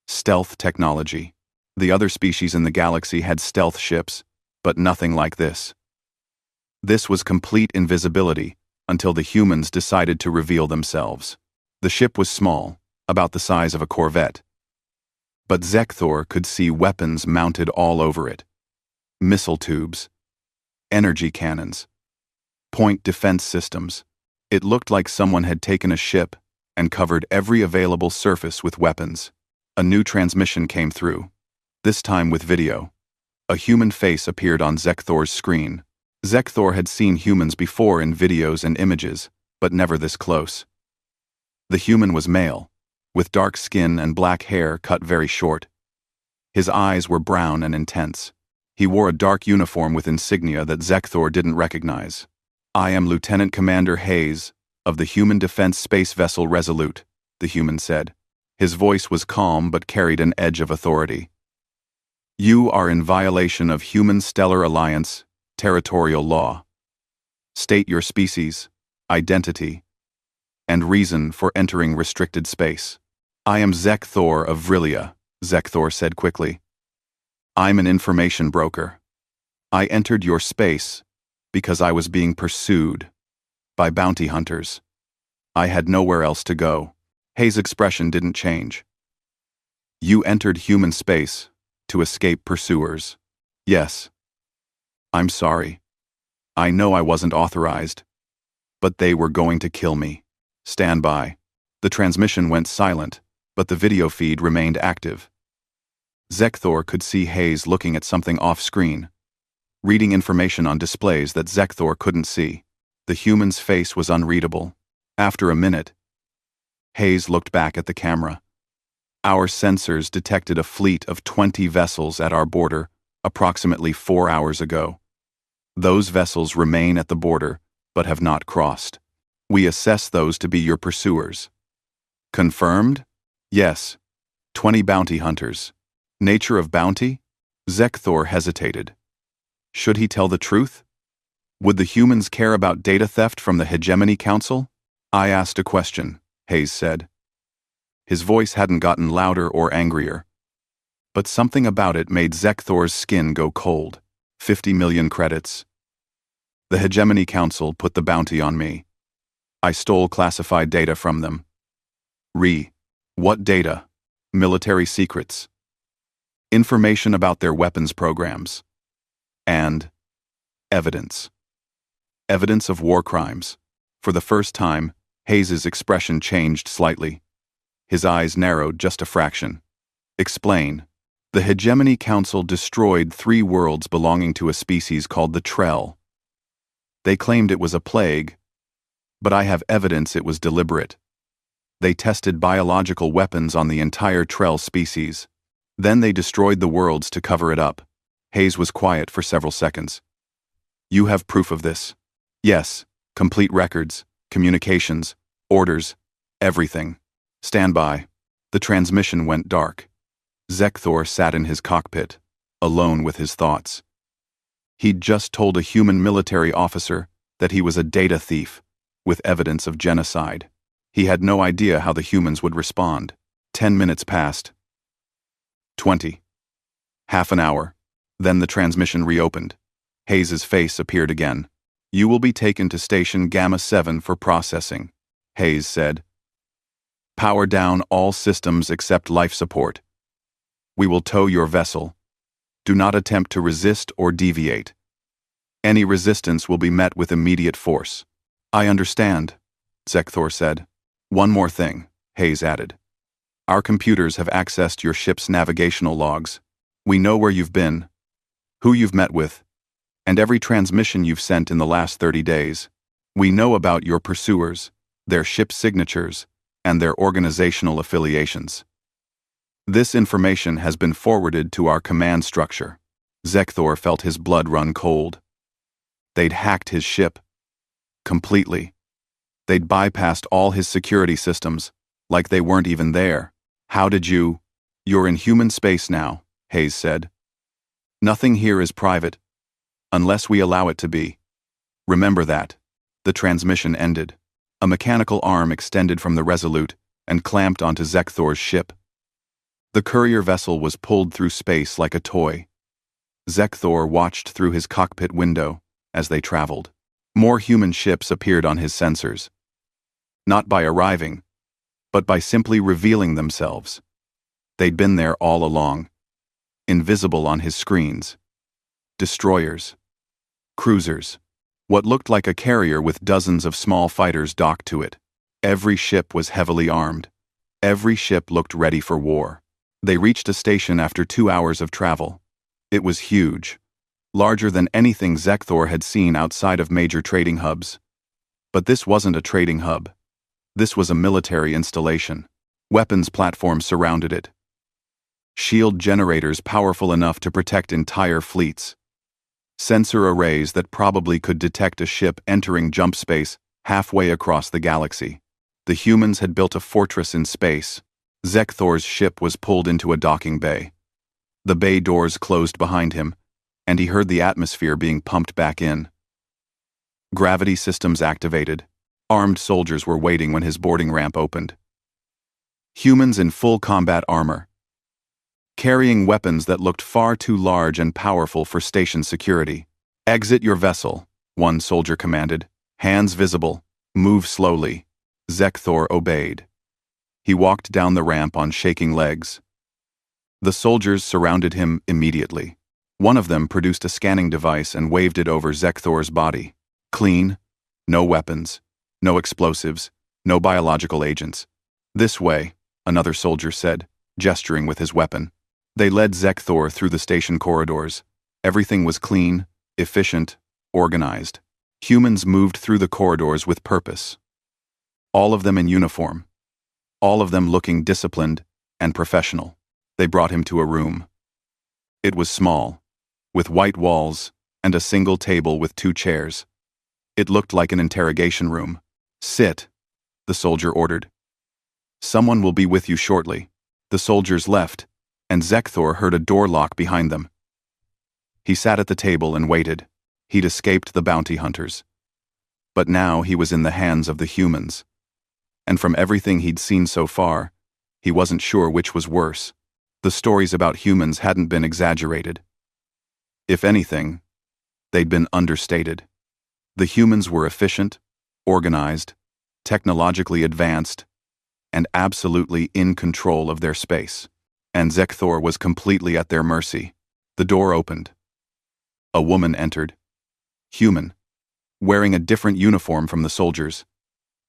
[SPEAKER 1] Stealth technology. The other species in the galaxy had stealth ships, but nothing like this. This was complete invisibility until the humans decided to reveal themselves. The ship was small, about the size of a corvette. But Zekthor could see weapons mounted all over it. Missile tubes, energy cannons, point defense systems. It looked like someone had taken a ship and covered every available surface with weapons. A new transmission came through, this time with video. A human face appeared on Zekthor's screen. Zekthor had seen humans before in videos and images, but never this close. The human was male, with dark skin and black hair cut very short. His eyes were brown and intense. He wore a dark uniform with insignia that Zekthor didn't recognize. "I am Lieutenant Commander Hayes, of the Human Defense Space Vessel Resolute," the human said. His voice was calm but carried an edge of authority. "You are in violation of Human Stellar Alliance territorial law. State your species, identity, and reason for entering restricted space." "I am Zekthor of Vrillia," Zekthor said quickly. "I'm an information broker. I entered your space because I was being pursued by bounty hunters. I had nowhere else to go." Hayes' expression didn't change. "You entered human space to escape pursuers." "Yes. I'm sorry. I know I wasn't authorized, but they were going to kill me. Stand by." The transmission went silent, but the video feed remained active. Zekthor could see Hayes looking at something off-screen, reading information on displays that Zekthor couldn't see. The human's face was unreadable. After a minute, Hayes looked back at the camera. "Our sensors detected a fleet of 20 vessels at our border approximately 4 hours ago. Those vessels remain at the border, but have not crossed. We assess those to be your pursuers." "Confirmed?" "Yes. 20 bounty hunters." "Nature of bounty?" Zekthor hesitated. Should he tell the truth? Would the humans care about data theft from the Hegemony Council? "I asked a question," Hayes said. His voice hadn't gotten louder or angrier, but something about it made Zekthor's skin go cold. 50 million credits. The Hegemony Council put the bounty on me. I stole classified data from them. What data? Military secrets. Information about their weapons programs. And evidence. Evidence of war crimes. For the first time, Hayes' expression changed slightly. His eyes narrowed just a fraction. "Explain." "The Hegemony Council destroyed 3 worlds belonging to a species called the Trell. They claimed it was a plague, but I have evidence it was deliberate. They tested biological weapons on the entire Trell species. Then they destroyed the worlds to cover it up." Hayes was quiet for several seconds. "You have proof of this?" "Yes, complete records, communications, orders, everything." "Stand by." The transmission went dark. Zekthor sat in his cockpit, alone with his thoughts. He'd just told a human military officer that he was a data thief, with evidence of genocide. He had no idea how the humans would respond. 10 minutes passed. 20. Half an hour. Then the transmission reopened. Hayes' face appeared again. "You will be taken to Station Gamma 7 for processing," Hayes said. "Power down all systems except life support. We will tow your vessel. Do not attempt to resist or deviate. Any resistance will be met with immediate force." "I understand," Zekthor said. "One more thing," Hayes added. "Our computers have accessed your ship's navigational logs. We know where you've been, who you've met with, and every transmission you've sent in the last 30 days. We know about your pursuers, their ship signatures, and their organizational affiliations. This information has been forwarded to our command structure. Zekthor felt his blood run cold. They'd hacked his ship. Completely. They'd bypassed all his security systems, like they weren't even there. How did you? You're in human space now, Hayes said. Nothing here is private, unless we allow it to be. Remember that. The transmission ended. A mechanical arm extended from the Resolute and clamped onto Zekthor's ship. The courier vessel was pulled through space like a toy. Zekthor watched through his cockpit window as they traveled. More human ships appeared on his sensors. Not by arriving, but by simply revealing themselves. They'd been there all along, invisible on his screens. Destroyers. Cruisers. What looked like a carrier with dozens of small fighters docked to it. Every ship was heavily armed. Every ship looked ready for war. They reached a station after 2 hours of travel. It was huge, larger than anything Zekthor had seen outside of major trading hubs. But this wasn't a trading hub. This was a military installation. Weapons platforms surrounded it. Shield generators powerful enough to protect entire fleets. Sensor arrays that probably could detect a ship entering jump space halfway across the galaxy. The humans had built a fortress in space. Zekthor's ship was pulled into a docking bay. The bay doors closed behind him, and he heard the atmosphere being pumped back in. Gravity systems activated. Armed soldiers were waiting when his boarding ramp opened. Humans in full combat armor, carrying weapons that looked far too large and powerful for station security. Exit your vessel, one soldier commanded. Hands visible. Move slowly. Zekthor obeyed. He walked down the ramp on shaking legs. The soldiers surrounded him immediately. One of them produced a scanning device and waved it over Zekthor's body. Clean. No weapons. No explosives. No biological agents. This way, another soldier said, gesturing with his weapon. They led Zekthor through the station corridors. Everything was clean, efficient, organized. Humans moved through the corridors with purpose. All of them in uniform. All of them looking disciplined and professional. They brought him to a room. It was small, with white walls and a single table with 2 chairs. It looked like an interrogation room. Sit, the soldier ordered. Someone will be with you shortly. The soldiers left, and Zekthor heard a door lock behind them. He sat at the table and waited. He'd escaped the bounty hunters. But now he was in the hands of the humans. And from everything he'd seen so far, he wasn't sure which was worse. The stories about humans hadn't been exaggerated. If anything, they'd been understated. The humans were efficient, organized, technologically advanced, and absolutely in control of their space. And Zekthor was completely at their mercy. The door opened. A woman entered. Human, wearing a different uniform from the soldiers.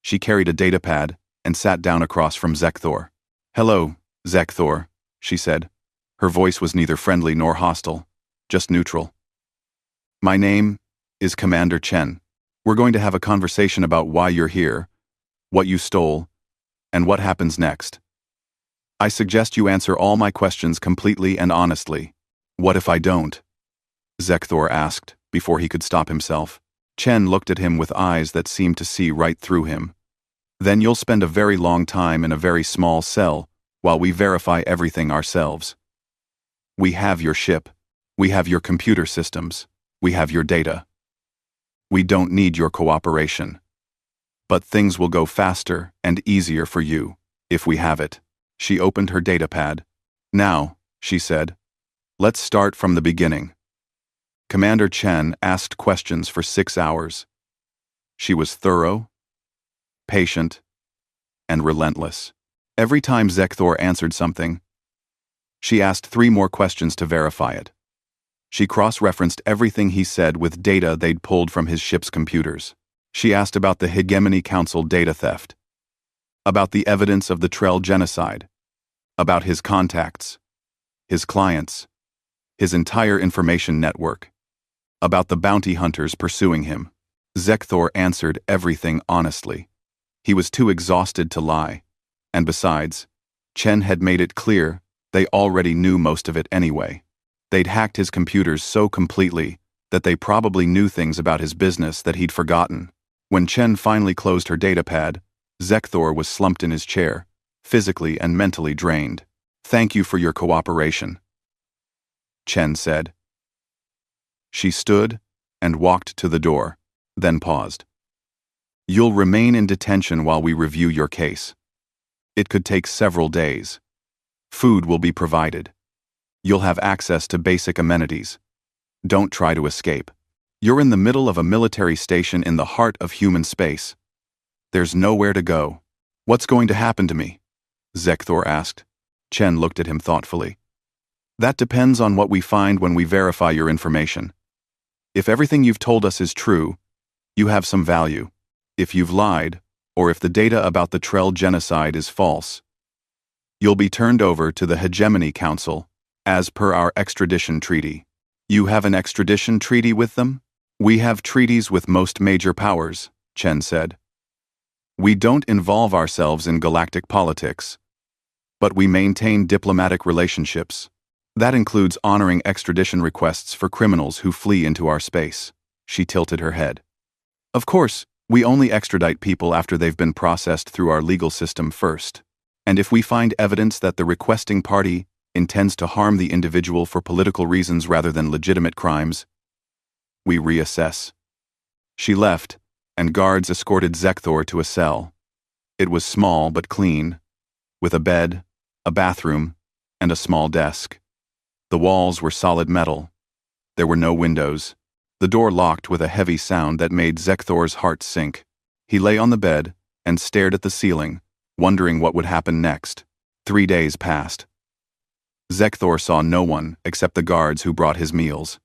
[SPEAKER 1] She carried a datapad and sat down across from Zekthor. "Hello, Zekthor," she said. Her voice was neither friendly nor hostile, just neutral. "My name is Commander Chen. We're going to have a conversation about why you're here, what you stole, and what happens next. I suggest you answer all my questions completely and honestly." "What if I don't?" Zekthor asked, before he could stop himself. Chen looked at him with eyes that seemed to see right through him. "Then you'll spend a very long time in a very small cell while we verify everything ourselves. We have your ship. We have your computer systems. We have your data. We don't need your cooperation. But things will go faster and easier for you, if we have it." She opened her datapad. "Now," she said, "let's start from the beginning." Commander Chen asked questions for 6 hours. She was thorough, patient, and relentless. Every time Zekthor answered something, she asked 3 more questions to verify it. She cross-referenced everything he said with data they'd pulled from his ship's computers. She asked about the Hegemony Council data theft, about the evidence of the Trell genocide, about his contacts, his clients, his entire information network, about the bounty hunters pursuing him. Zekthor answered everything honestly. He was too exhausted to lie, and besides, Chen had made it clear They already knew most of it anyway. They'd hacked his computers so completely that they probably knew things about his business that he'd forgotten. When Chen finally closed her datapad, Zekthor was slumped in his chair, physically and mentally drained. "Thank you for your cooperation," Chen said. She stood and walked to the door, then paused. "You'll remain in detention while we review your case. It could take several days. Food will be provided. You'll have access to basic amenities. Don't try to escape. You're in the middle of a military station in the heart of human space. There's nowhere to go." "What's going to happen to me?" Zekthor asked. Chen looked at him thoughtfully. "That depends on what we find when we verify your information. If everything you've told us is true, you have some value. If you've lied, or if the data about the Trell genocide is false, you'll be turned over to the Hegemony Council, as per our extradition treaty." "You have an extradition treaty with them?" "We have treaties with most major powers," Chen said. "We don't involve ourselves in galactic politics, but we maintain diplomatic relationships. That includes honoring extradition requests for criminals who flee into our space." She tilted her head. "Of course, we only extradite people after they've been processed through our legal system first. And if we find evidence that the requesting party intends to harm the individual for political reasons rather than legitimate crimes, we reassess." She left, and guards escorted Zekthor to a cell. It was small but clean, with a bed, a bathroom, and a small desk. The walls were solid metal. There were no windows. The door locked with a heavy sound that made Zekthor's heart sink. He lay on the bed and stared at the ceiling, wondering what would happen next. 3 days passed. Zekthor saw no one except the guards who brought his meals.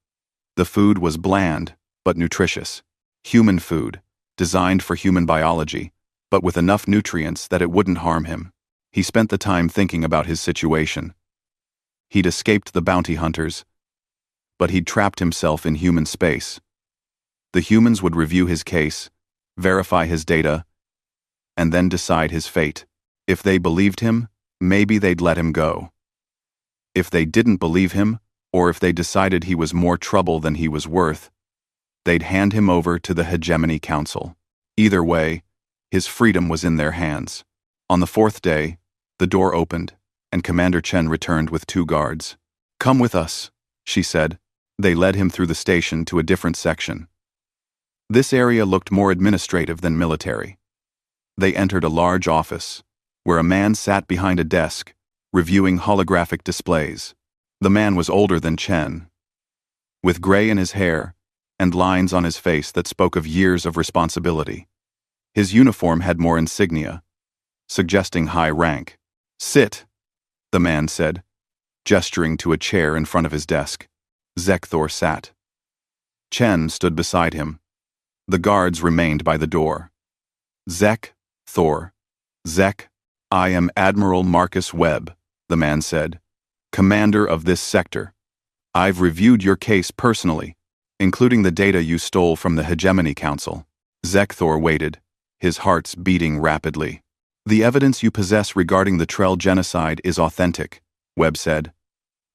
[SPEAKER 1] The food was bland, but nutritious. Human food, designed for human biology, but with enough nutrients that it wouldn't harm him. He spent the time thinking about his situation. He'd escaped the bounty hunters, but he'd trapped himself in human space. The humans would review his case, verify his data, and then decide his fate. If they believed him, maybe they'd let him go. If they didn't believe him, or if they decided he was more trouble than he was worth, they'd hand him over to the Hegemony Council. Either way, his freedom was in their hands. On the 4th day, the door opened, and Commander Chen returned with 2 guards. "Come with us," she said. They led him through the station to a different section. This area looked more administrative than military. They entered a large office, where a man sat behind a desk, reviewing holographic displays. The man was older than Chen, with gray in his hair and lines on his face that spoke of years of responsibility. His uniform had more insignia, suggesting high rank. "Sit," the man said, gesturing to a chair in front of his desk. Zekthor sat. Chen stood beside him. The guards remained by the door. "Thor. Zek, I am Admiral Marcus Webb," the man said, "commander of this sector. I've reviewed your case personally, including the data you stole from the Hegemony Council." Zekthor waited, his heart's beating rapidly. "The evidence you possess regarding the Trell genocide is authentic," Webb said.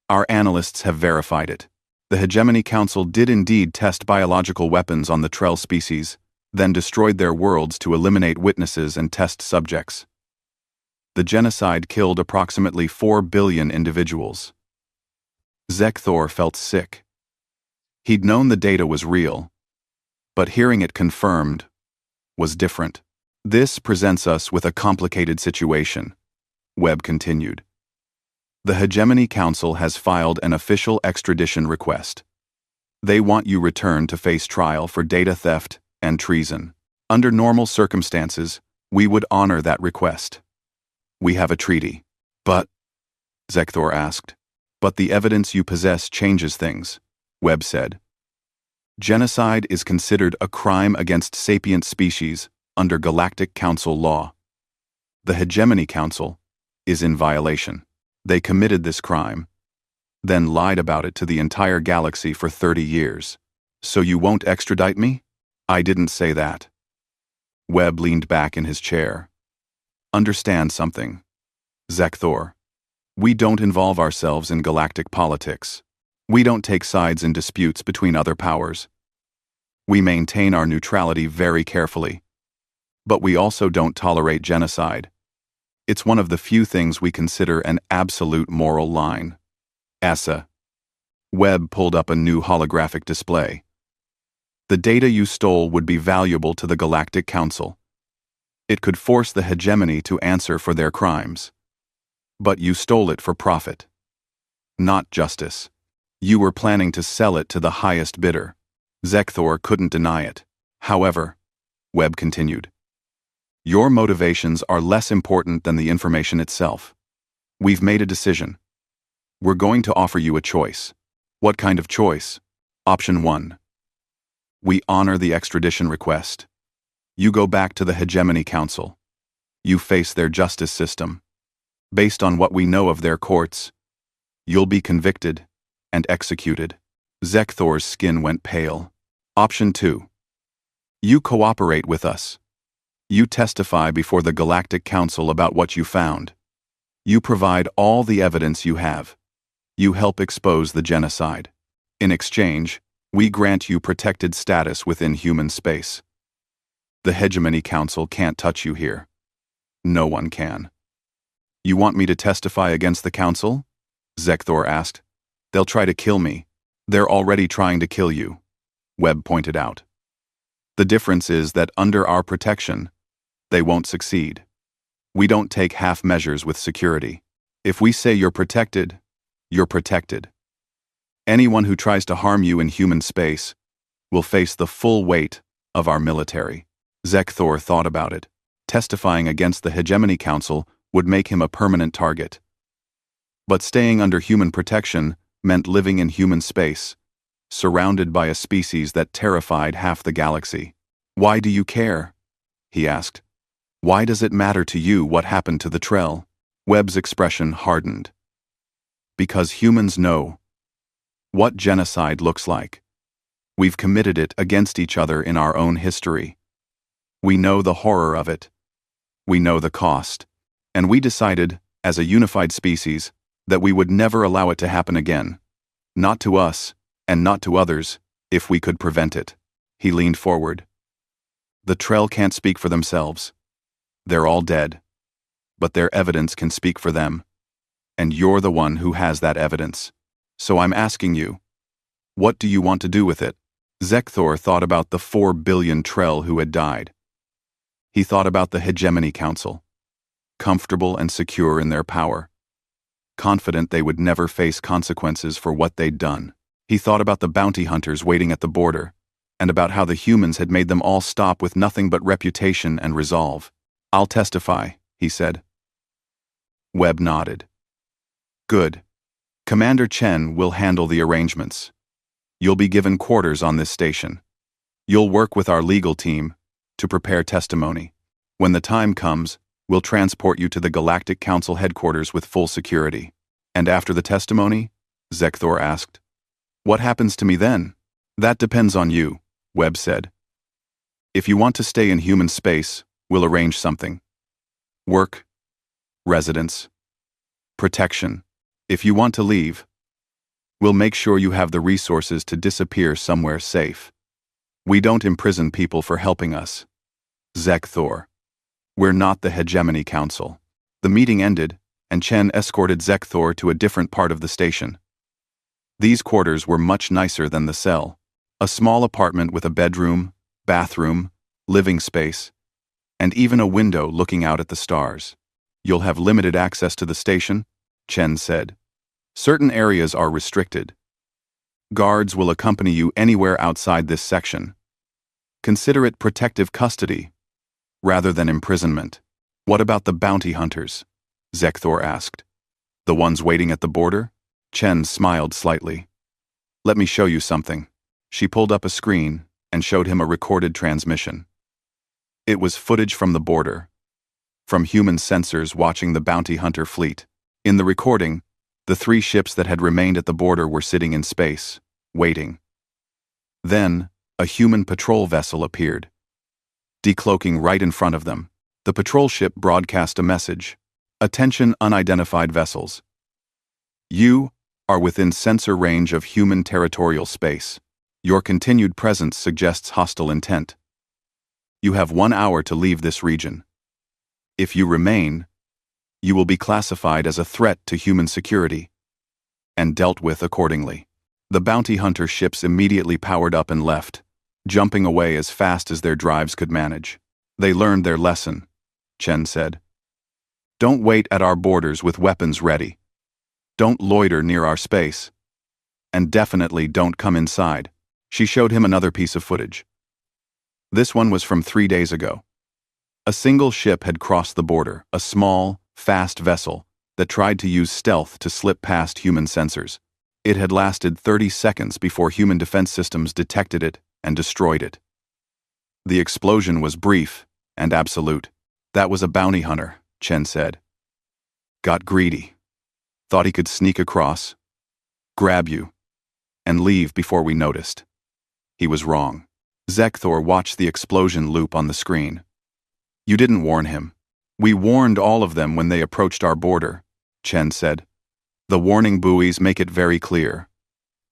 [SPEAKER 1] "Our analysts have verified it. The Hegemony Council did indeed test biological weapons on the Trell species, then destroyed their worlds to eliminate witnesses and test subjects. The genocide killed approximately 4 billion individuals." Zekthor felt sick. He'd known the data was real, but hearing it confirmed was different. "This presents us with a complicated situation," Webb continued. "The Hegemony Council has filed an official extradition request. They want you returned to face trial for data theft and treason. Under normal circumstances, we would honor that request. We have a treaty." "But," Zekthor asked. "But the evidence you possess changes things," Webb said. "Genocide is considered a crime against sapient species under Galactic Council law. The Hegemony Council is in violation. They committed this crime, then lied about it to the entire galaxy for 30 years. So you won't extradite me?" "I didn't say that." Webb leaned back in his chair. "Understand something, Zekthor. We don't involve ourselves in galactic politics. We don't take sides in disputes between other powers. We maintain our neutrality very carefully. But we also don't tolerate genocide. It's one of the few things we consider an absolute moral line. ESA. Webb pulled up a new holographic display. The data you stole would be valuable to the Galactic Council. It could force the hegemony to answer for their crimes. But you stole it for profit. Not justice. You were planning to sell it to the highest bidder. Zekthor couldn't deny it. However, Webb continued, your motivations are less important than the information itself. We've made a decision. We're going to offer you a choice. What kind of choice? Option 1. We honor the extradition request. You go back to the Hegemony Council. You face their justice system. Based on what we know of their courts, you'll be convicted and executed. Zekthor's skin went pale. Option 2. You cooperate with us. You testify before the Galactic Council about what you found. You provide all the evidence you have. You help expose the genocide. In exchange, we grant you protected status within human space. The Hegemony Council can't touch you here. No one can. You want me to testify against the Council? Zekthor asked. They'll try to kill me. They're already trying to kill you, Webb pointed out. The difference is that under our protection, they won't succeed. We don't take half measures with security. If we say you're protected, you're protected. Anyone who tries to harm you in human space will face the full weight of our military. Zekthor thought about it. Testifying against the Hegemony Council would make him a permanent target. But staying under human protection meant living in human space, surrounded by a species that terrified half the galaxy. Why do you care? He asked. Why does it matter to you what happened to the Trell? Webb's expression hardened. Because humans know what genocide looks like. We've committed it against each other in our own history. We know the horror of it. We know the cost. And we decided, as a unified species, that we would never allow it to happen again. Not to us, and not to others, if we could prevent it. He leaned forward. The Trell can't speak for themselves. They're all dead. But their evidence can speak for them. And you're the one who has that evidence. So I'm asking you, what do you want to do with it? Zekthor thought about the 4 billion Trell who had died. He thought about the Hegemony Council, comfortable and secure in their power, confident they would never face consequences for what they'd done. He thought about the bounty hunters waiting at the border, and about how the humans had made them all stop with nothing but reputation and resolve. I'll testify, he said. Webb nodded. Good. Commander Chen will handle the arrangements. You'll be given quarters on this station. You'll work with our legal team to prepare testimony. When the time comes, we'll transport you to the Galactic Council headquarters with full security. And after the testimony? Zekthor asked. What happens to me then? That depends on you, Webb said. If you want to stay in human space, we'll arrange something. Work, residence, protection. If you want to leave, we'll make sure you have the resources to disappear somewhere safe. We don't imprison people for helping us. Zekthor. We're not the Hegemony Council. The meeting ended, and Chen escorted Zekthor to a different part of the station. These quarters were much nicer than the cell. A small apartment with a bedroom, bathroom, living space, and even a window looking out at the stars. You'll have limited access to the station, Chen said. Certain areas are restricted. Guards will accompany you anywhere outside this section. Consider it protective custody, rather than imprisonment. What about the bounty hunters? Zekthor asked. The ones waiting at the border? Chen smiled slightly. Let me show you something. She pulled up a screen and showed him a recorded transmission. It was footage from the border, from human sensors watching the bounty hunter fleet. In the recording, the 3 ships that had remained at the border were sitting in space, waiting. Then, a human patrol vessel appeared, decloaking right in front of them. The patrol ship broadcast a message. Attention unidentified vessels. You are within sensor range of human territorial space. Your continued presence suggests hostile intent. You have 1 hour to leave this region. If you remain, you will be classified as a threat to human security and dealt with accordingly. The bounty hunter ships immediately powered up and left, jumping away as fast as their drives could manage. They learned their lesson, Chen said. Don't wait at our borders with weapons ready. Don't loiter near our space. And definitely don't come inside. She showed him another piece of footage. This one was from 3 days ago. A single ship had crossed the border, a small, fast vessel that tried to use stealth to slip past human sensors. It had lasted 30 seconds before human defense systems detected it and destroyed it. The explosion was brief and absolute. That was a bounty hunter, Chen said. Got greedy. Thought he could sneak across, grab you, and leave before we noticed. He was wrong. Zekthor watched the explosion loop on the screen. You didn't warn him. We warned all of them when they approached our border, Chen said. The warning buoys make it very clear.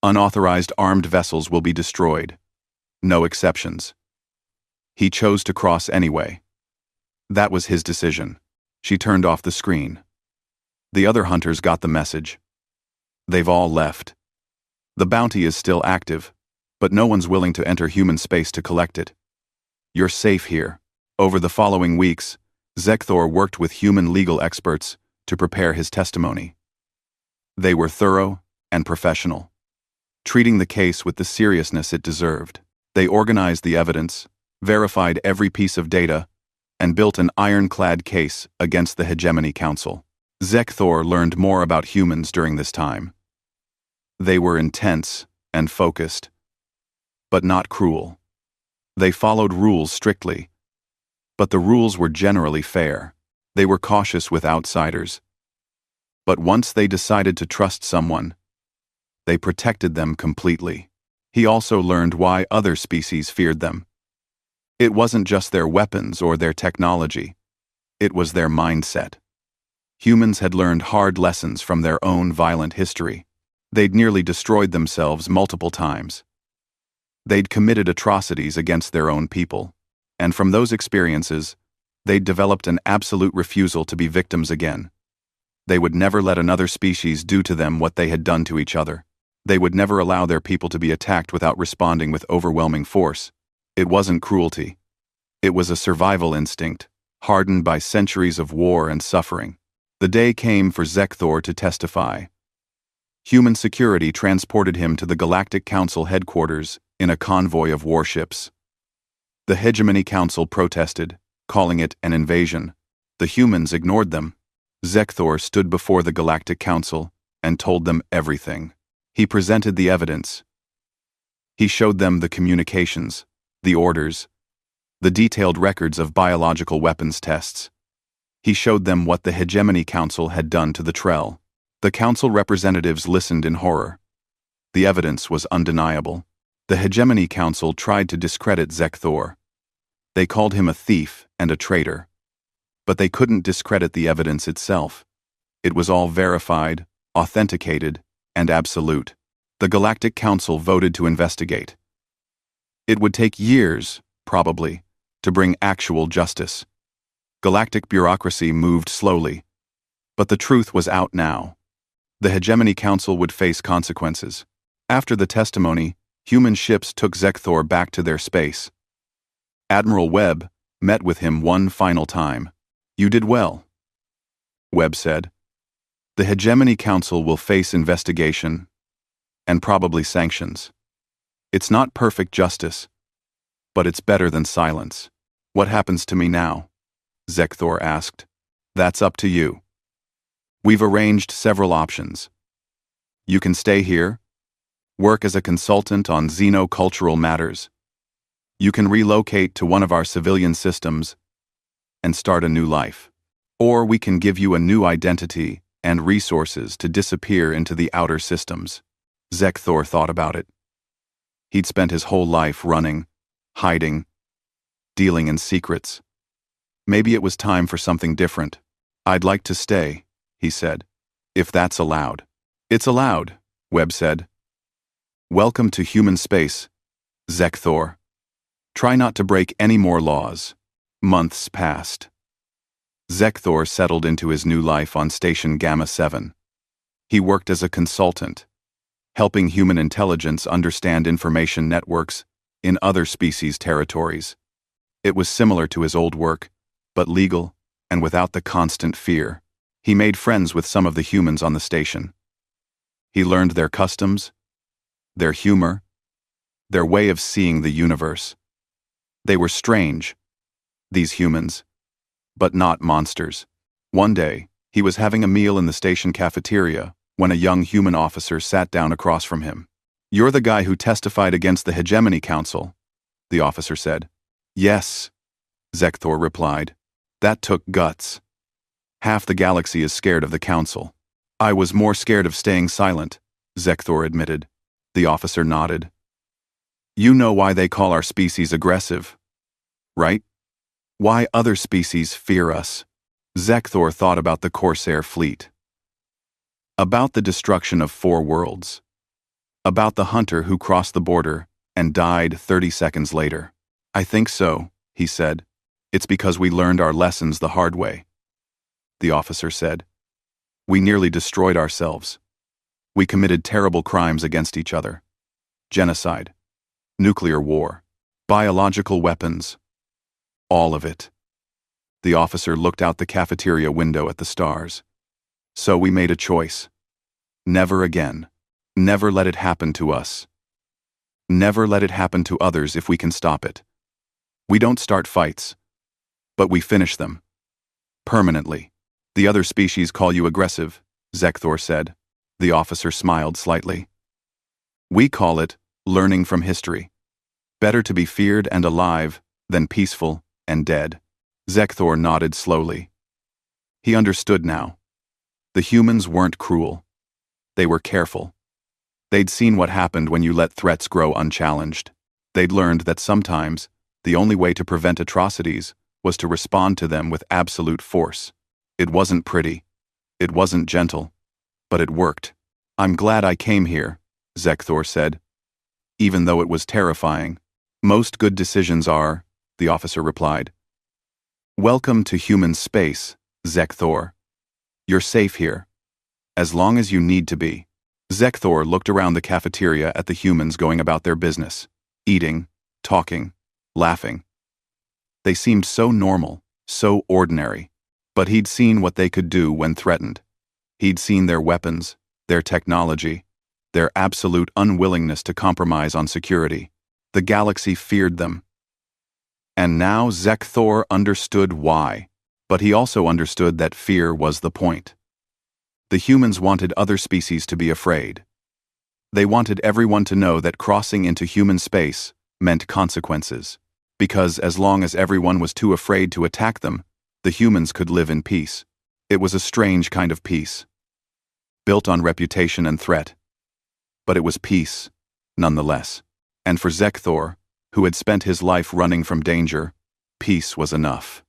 [SPEAKER 1] Unauthorized armed vessels will be destroyed. No exceptions. He chose to cross anyway. That was his decision. She turned off the screen. The other hunters got the message. They've all left. The bounty is still active, but no one's willing to enter human space to collect it. You're safe here. Over the following weeks, Zekthor worked with human legal experts to prepare his testimony. They were thorough and professional, treating the case with the seriousness it deserved. They organized the evidence, verified every piece of data, and built an ironclad case against the Hegemony Council. Zekthor learned more about humans during this time. They were intense and focused, but not cruel. They followed rules strictly, but the rules were generally fair. They were cautious with outsiders. But once they decided to trust someone, they protected them completely. He also learned why other species feared them. It wasn't just their weapons or their technology. It was their mindset. Humans had learned hard lessons from their own violent history. They'd nearly destroyed themselves multiple times. They'd committed atrocities against their own people. And from those experiences, they'd developed an absolute refusal to be victims again. They would never let another species do to them what they had done to each other. They would never allow their people to be attacked without responding with overwhelming force. It wasn't cruelty. It was a survival instinct, hardened by centuries of war and suffering. The day came for Zekthor to testify. Human security transported him to the Galactic Council headquarters in a convoy of warships. The Hegemony Council protested, calling it an invasion. The humans ignored them. Zekthor stood before the Galactic Council and told them everything. He presented the evidence. He showed them the communications, the orders, the detailed records of biological weapons tests. He showed them what the Hegemony Council had done to the Trell. The council representatives listened in horror. The evidence was undeniable. The Hegemony Council tried to discredit Zekthor. They called him a thief and a traitor. But they couldn't discredit the evidence itself. It was all verified, authenticated, and absolute. The Galactic Council voted to investigate. It would take years, probably, to bring actual justice. Galactic bureaucracy moved slowly, but the truth was out now. The Hegemony Council would face consequences. After the testimony, human ships took Zekthor back to their space. Admiral Webb met with him one final time. You did well, Webb said. The Hegemony Council will face investigation and probably sanctions. It's not perfect justice, but it's better than silence. What happens to me now? Zekthor asked. That's up to you. We've arranged several options. You can stay here, work as a consultant on xenocultural matters. You can relocate to one of our civilian systems and start a new life. Or we can give you a new identity and resources to disappear into the outer systems. Zekthor thought about it. He'd spent his whole life running, hiding, dealing in secrets. Maybe it was time for something different. I'd like to stay, he said, if that's allowed. It's allowed, Webb said. Welcome to human space, Zekthor. Try not to break any more laws. Months passed. Zekthor settled into his new life on Station Gamma 7. He worked as a consultant, helping human intelligence understand information networks in other species' territories. It was similar to his old work, but legal and without the constant fear. He made friends with some of the humans on the station. He learned their customs, their humor, their way of seeing the universe. They were strange, these humans, but not monsters. One day, he was having a meal in the station cafeteria when a young human officer sat down across from him. "You're the guy who testified against the Hegemony Council," the officer said. "Yes," Zekthor replied. "That took guts. Half the galaxy is scared of the Council." "I was more scared of staying silent," Zekthor admitted. The officer nodded. "You know why they call our species aggressive, right? Why other species fear us." Zekthor thought about the Corsair fleet. About the destruction of 4 worlds. About the hunter who crossed the border and died 30 seconds later. "I think so," he said. "It's because we learned our lessons the hard way," the officer said. "We nearly destroyed ourselves. We committed terrible crimes against each other. Genocide, nuclear war, biological weapons. All of it." The officer looked out the cafeteria window at the stars. "So we made a choice. Never again. Never let it happen to us. Never let it happen to others if we can stop it. We don't start fights, but we finish them. Permanently." "The other species call you aggressive," Zekthor said. The officer smiled slightly. "We call it learning from history. Better to be feared and alive than peaceful and dead." Zekthor nodded slowly. He understood now. The humans weren't cruel. They were careful. They'd seen what happened when you let threats grow unchallenged. They'd learned that sometimes the only way to prevent atrocities was to respond to them with absolute force. It wasn't pretty. It wasn't gentle. But it worked. "I'm glad I came here," Zekthor said. "Even though it was terrifying. Most good decisions are," the officer replied. "Welcome to human space, Zekthor. You're safe here. As long as you need to be." Zekthor looked around the cafeteria at the humans going about their business, eating, talking, laughing. They seemed so normal, so ordinary. But he'd seen what they could do when threatened. He'd seen their weapons, their technology, their absolute unwillingness to compromise on security. The galaxy feared them. And now Zekthor understood why. But he also understood that fear was the point. The humans wanted other species to be afraid. They wanted everyone to know that crossing into human space meant consequences. Because as long as everyone was too afraid to attack them, the humans could live in peace. It was a strange kind of peace, built on reputation and threat. But it was peace, nonetheless. And for Zekthor, who had spent his life running from danger, peace was enough.